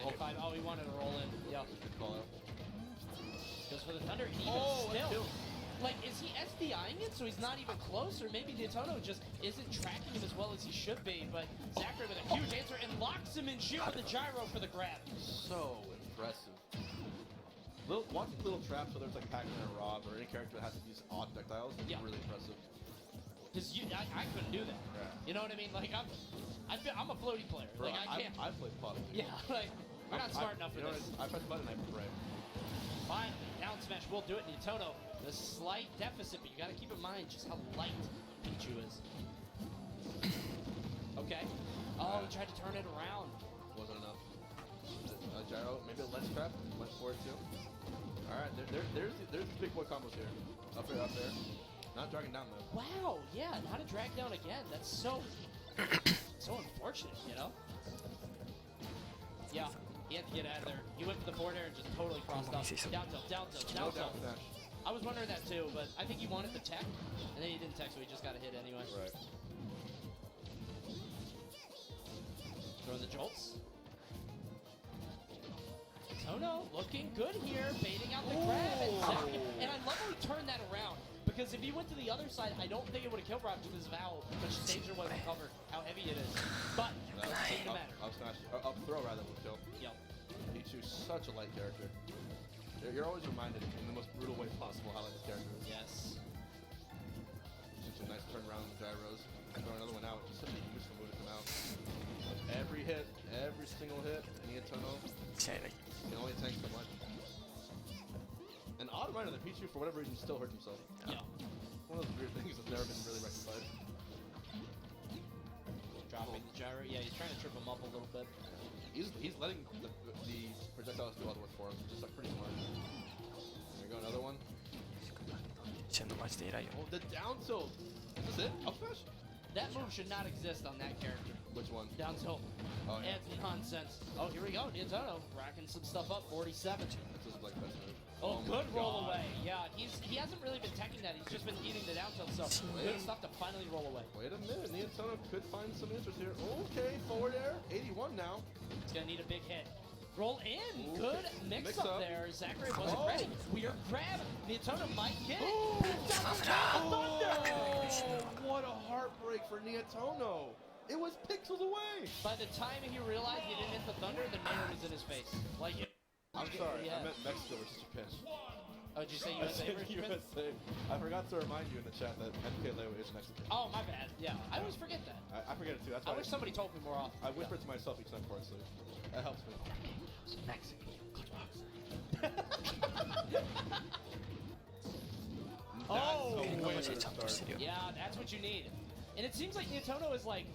Oh, he wanted to roll in. Yeah. Good call out. Goes for the thunder, and even still, like, is he SDIing it so he's not even close, or maybe Niatono just isn't tracking him as well as he should be? But Zachary with a huge answer and locks him in shield with the gyro for the grab. So impressive. Watching little traps, whether it's like Pac-Man or Rob or any character that has these odd projectiles, is really impressive. Because I couldn't do that. Yeah. You know what I mean? Like I'm a floaty player. Bro, like I can't. I play pot. Yeah, like we're not smart enough for this. I press button and I pray. Finally, down smash will do it. Niatono, the slight deficit, but you got to keep in mind just how light Pichu is. Okay. Oh, he tried to turn it around. Wasn't enough. Gyro, maybe a ledge trap. Went for it too. All right, there's the big boy combos here. Up there, up there. Not dragging down though. Wow, yeah, not a drag down again. That's so unfortunate, you know? Yeah, he had to get out of there. He went for the forward air and just totally crossed up. Down tilt, down tilt, down tilt. I was wondering that too, but I think he wanted the tech, and then he didn't tech, so he just got a hit anyway. Right. Throwing the jolts. Tono looking good here, baiting out the grab, and I love how he turned that around. Because if he went to the other side, I don't think it would have killed Rob because of how much danger wasn't covered, how heavy it is. But it doesn't seem to matter. Up throw rather would kill. Yep. Pichu's such a light character. You're always reminded in the most brutal way possible how light this character is. Yes. Just a nice turn around with the gyros. Throw another one out. Just such a useful move to come out. Every hit, every single hit, Niatono can only tank so much. An odd run of the Pichu, for whatever reason, still hurt himself. Yeah. one of those weird things that's never been really rectified. Dropping the gyro. Yeah, he's trying to trip him up a little bit. He's letting the projectiles do all the work for him, which is like pretty smart. There we go, another one. Oh, the down tilt. Is this it? Up smash? That move should not exist on that character. Which one? Down tilt. Oh, yeah. It's nonsense. Oh, here we go. Niantono racking some stuff up. 47. This is like best move. Oh, good roll away. Yeah, he hasn't really been teching that. He's just been eating the down tilt, so good stuff to finally roll away. Wait a minute. Niantono could find some answers here. Okay, forward air. 81 now. He's going to need a big hit. Roll in. Ooh, good mix up there. Zachary wasn't ready. Weird grab. Niantono might get it. Oh, what a heartbreak for Niantono. It was pixels away. By the time he realized he didn't hit the thunder, the mirror was in his face. Like it. I'm sorry, yeah. I meant Mexico versus Japan. Oh, did you say USA versus Japan? USA. I forgot to remind you in the chat that MKLeo is Mexican. Oh, my bad. Yeah, I always forget that. I forget it too. That's I why wish somebody told me more often. I whisper to myself each time before I sleep. That helps me. Mexican. Oh, yeah, that's what you need. And it seems like Niantono is like,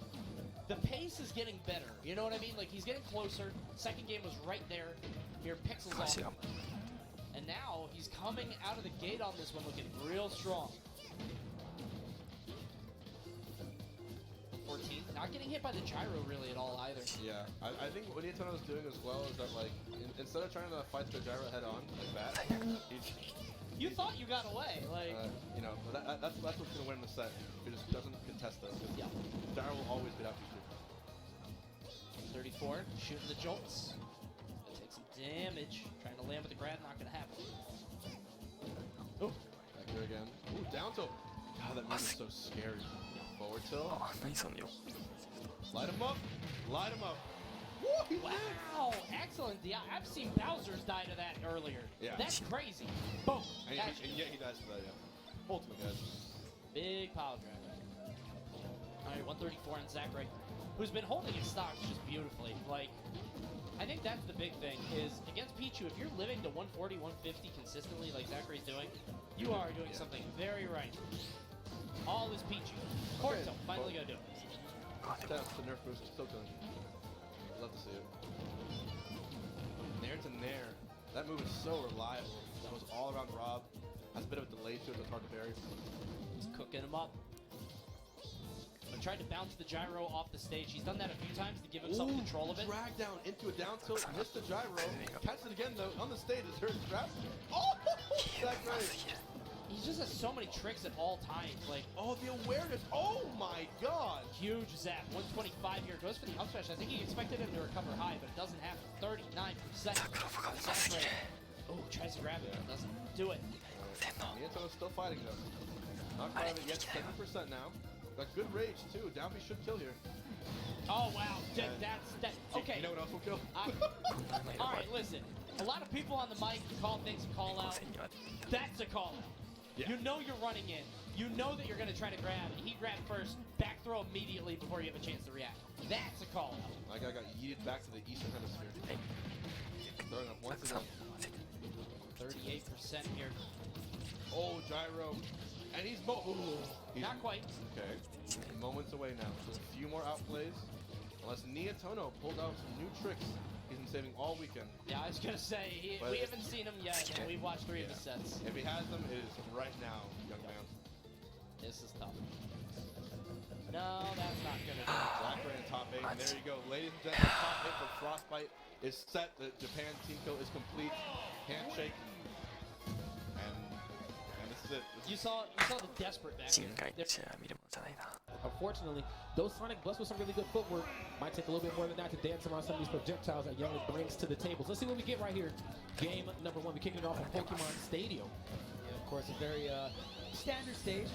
the pace is getting better. You know what I mean? Like, he's getting closer. Second game was right there. Here, pixels off. And now he's coming out of the gate on this one looking real strong. 14, not getting hit by the gyro really at all either. Yeah, I think what Niantono is doing as well is that, like, instead of trying to fight the gyro head on like that, you thought you got away, like you know, that's what's gonna win the set. He just doesn't contest those. Yeah, gyro will always beat out you. 34, shooting the jolts. Gonna take some damage. Trying to land with the grab, not gonna happen. Oh, back here again. Ooh, down tilt. God, that move is so scary. Forward tilt. Light him up. Light him up. Woo, wow, excellent. Yeah, I've seen Bowser's die to that earlier. Yeah. That's crazy. Boom. And yet he dies to that, yeah. Ultimate, guys. Big power drive. All right, 134 on Zachary, who's been holding his stocks just beautifully. Like, I think that's the big thing, is against Pichu, if you're living to 140, 150 consistently like Zachary's doing, you are doing something very right. All is Pichu. Corto, finally gonna do it. That's the nerf boost, still good. Love to see it. Nair to Nair. That move is so reliable. That was all around Rob. Has a bit of a delay to it that's hard to parry. He's cooking him up. I tried to bounce the gyro off the stage. He's done that a few times to give himself control of it. Drag down into a down tilt, missed the gyro. Catch it again though on the stage. Is hurt trap. Oh, that's great. He just has so many tricks at all times. Like, oh, the awareness. Oh my God. Huge zap. 125 here. Goes for the up smash. I think he expected him to recover high, but it doesn't happen. 39%. Oh, tries to grab it. Doesn't do it. Niantono's still fighting though. Not quite yet. 70% now. Got good rage too. Down B should kill here. Oh wow. That's okay. You know what else will kill? All right, listen. A lot of people on the mic call things a call out. That's a call out. Yeah. You know you're running in. You know that you're going to try to grab. He grabbed first, back throw immediately before you have a chance to react. That's a call out. My guy got yeeted back to the eastern hemisphere. Throwing up once again. 38% here. Oh, gyro. And he's not quite. Okay. Moments away now. So a few more outplays. Unless Niantono pulled out some new tricks he's been saving all weekend. Yeah, I was going to say, we haven't seen him yet, and we've watched 3 of his sets. If he has them, it is right now, young man. This is tough. No, that's not going to do it. Zachary in top 8. There you go. Ladies and gentlemen, top 8 for Frostbite is set. The Japan team kill is complete. Handshake. And this is it. You saw the desperate back here. Unfortunately, those Sonic blessed with some really good footwork might take a little bit more than that to dance around some of these projectiles that Young brings to the table. So let's see what we get right here. Game number 1. We're kicking it off at Pokemon Stadium. Yeah, of course, a very standard stage.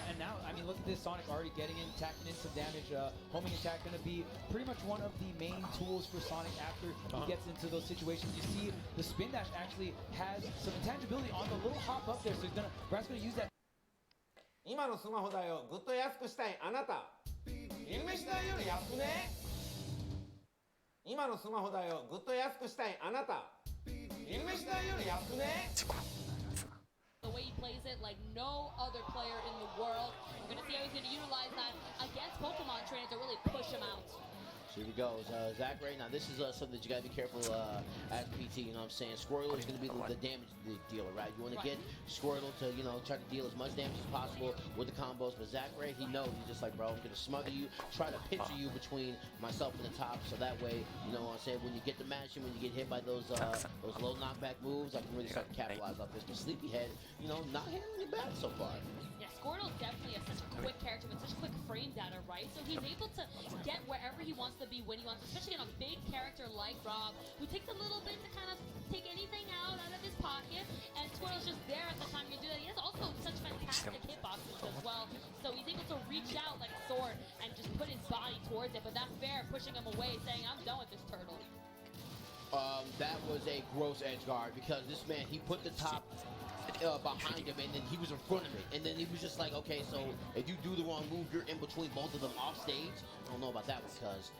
And now, I mean, look at this. Sonic already getting in, tacking in some damage. Homing attack going to be pretty much one of the main tools for Sonic after he gets into those situations. You see, the spin dash actually has some intangibility on the little hop up there. So Brad's going to use that. 今のスマホ代をぐっと安くしたいあなた昼飯代より安くね今のスマホ代をぐっと安くしたいあなた昼飯代より安くね The way he plays it like no other player in the world. We're going to see how he's going to utilize that against Pokemon trainers to really push him out. Here he goes, Zach Ray. Now this is something that you gotta be careful as PT. You know what I'm saying? Squirtle is gonna be the damage dealer, right? You want to get Squirtle to try to deal as much damage as possible with the combos. But Zach Ray, he knows he's just like, bro, I'm gonna smother you, try to picture you between myself and the top, so that way, you know what I'm saying? When you get the match and when you get hit by those low knockback moves, I can really start to capitalize off this. But Sleepyhead, not handling it bad so far. Yeah, Squirtle definitely such a quick character with such quick frame data, right? So he's able to get wherever he wants to be when he wants, especially in a big character like Rob, who takes a little bit to kind of take anything out of his pocket, and Squirtle's just there at the time you do that. He has also such fantastic hitboxes as well, so he's able to reach out like a sword and just put his body towards it, but that's fair, pushing him away, saying, I'm done with this turtle. That was a gross edge guard because this man, he put the top behind him and then he was in front of it, and then he was just like, okay, so if you do the wrong move, you're in between both of them off stage. I don't know about that one, cuz.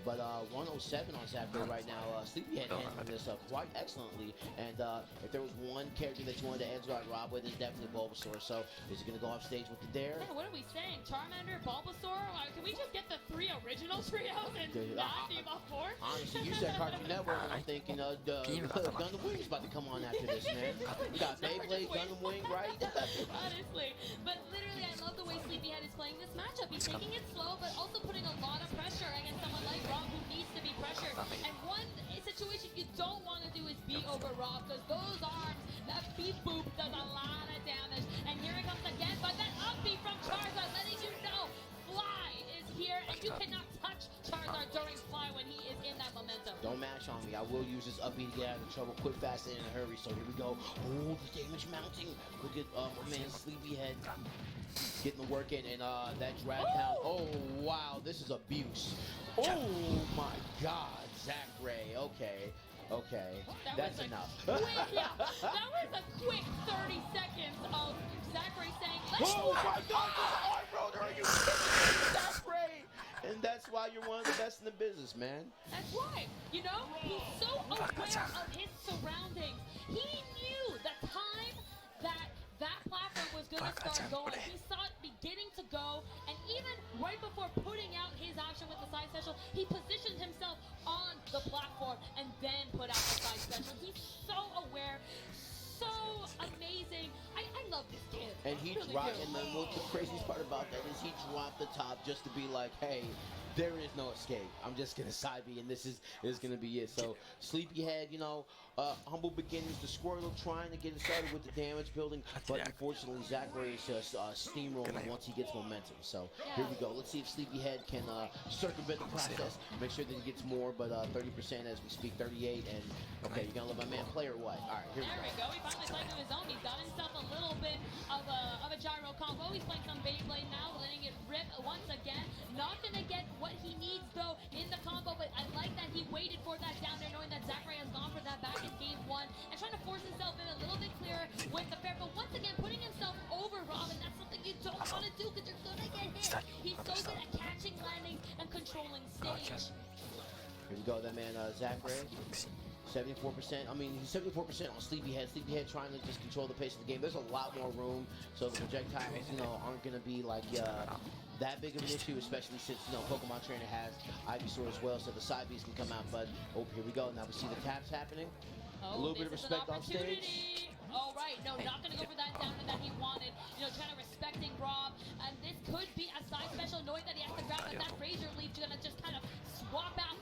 But 107 on Zachary right now. Sleepyhead handling this quite excellently. And if there was one character that you wanted to edge guard Rob with, it's definitely Bulbasaur. So is he going to go off stage with the dare? Yeah, what are we saying? Charmander, Bulbasaur? Can we just get the 3 original trios and not team up 4? Honestly, you said Cartoon Network, and I'm thinking Gundam Wing's about to come on after this, man. We got Beyblade, Gundam Wing, right? Honestly. But literally, I love the way Sleepyhead is playing this matchup. He's taking it slow, but also putting a lot of pressure against someone like Rob, who needs to be pressured. And one situation you don't want to do is beat over Rob, because those arms, that beat boop does a lot of damage. And here it comes again, but that up beat from Charizard, letting you know Fly is here, and you cannot touch Charizard during Fly when he is in that momentum. Don't mash on me. I will use this up beat to get out of trouble quick, fast, and in a hurry. So here we go. Oh, the damage mounting. Look at my man Sleepyhead getting the work in, and that drag down. Oh, wow. This is abuse. Oh, my God. Zach Ray. Okay. That's enough. That was a quick 30 seconds of Zach Ray saying, let's oh, my God. This arm roller. Are you kidding me? Zach Ray. And that's why you're one of the best in the business, man. That's right. He's so aware of his surroundings. He knew the time that platform was going to start going. He saw it beginning to go, and even right before putting out his option with the side special, he positioned himself on the platform and then put out the side special. He's so aware, so amazing. I love this kid. And he dropped, and the craziest part about that is he dropped the top just to be like, hey, there is no escape. I'm just gonna side B, and this is gonna be it. So Sleepyhead, humble beginnings. The Squirtle trying to get it started with the damage building, but unfortunately Zach Ray is just steamrolling once he gets momentum. So here we go. Let's see if Sleepyhead can circumvent the process, make sure that he gets more. But 30% as we speak, 38, and okay, you're gonna let my man play or what? All right, here we go. He finally played to his own. He's got himself a little bit of a gyro combo. He's playing some Beyblade now, letting it rip once again. Not gonna get what he needs though in the combo, but I like that he waited for that down there, knowing that Zach Ray has gone for that back in game 1, and trying to force himself in a little bit clearer with the fair, but once again putting himself over Rob, and that's something you don't want to do because you're gonna get hit. He's so good at catching landings and controlling stage. Here we go, that man Zach Ray. 74%. I mean, he's 74% on Sleepyhead. Sleepyhead trying to just control the pace of the game. There's a lot more room, so the projectiles, aren't going to be like that big of an issue, especially since Pokemon Trainer has Ivysaur as well, so the side Bs can come out. But here we go. Now we see the taps happening. A little bit of respect off stage. All right, no, not going to go for that downer that he wanted. Kind of respecting Rob, and this could be a side special, knowing that he has to grab that Razor Leaf, going to just kind of swap out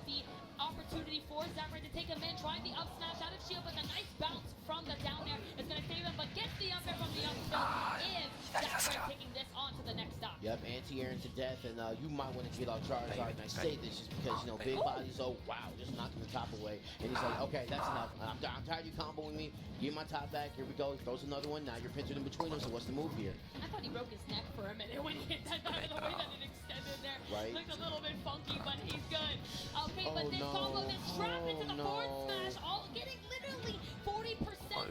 the opportunity for Zach Ray to take him in, trying the up smash out of shield, but the nice bounce from the down air is going to save him, but gets the up air from the up tilt. Is Zach Ray taking this on to the next stop? Yep, anti-air to death, and you might want to get off Charizard, and I say this just because, big bodies, just knocking the top away, and he's like, okay, that's enough. I'm tired of you comboing me. Give my top back. Here we go. He throws another one. Now you're pinching in between them, so what's the move here? I thought he broke his neck for a minute when he hit that the way that it extended there. Right. Looked a little bit funky, but he's good. Okay, but this combo is trapped into the forward smash, all getting literally 40%.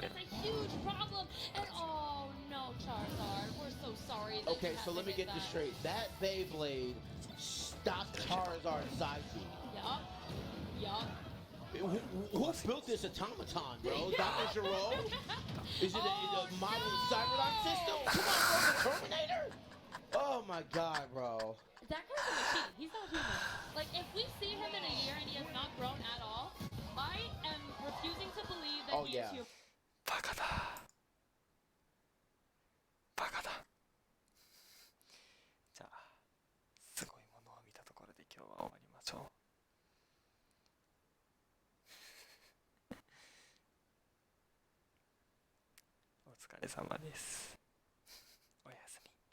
That's a huge problem. And oh no, Charizard, we're so sorry. Okay, so let me get this straight. That Beyblade stopped Charizard's side B. Yup. Who built this automaton, bro? Dr. Giro? Is it a modern Cyberdyne system? Come on, bro, the Terminator? Oh my god, bro. That guy's a machine. He's not human. Like, if we see him in a year and he has not grown at all, I am refusing to believe that he is human. バカだ。バカだ。じゃあ、すごいものを見たところで今日は終わりましょう。お疲れ様です。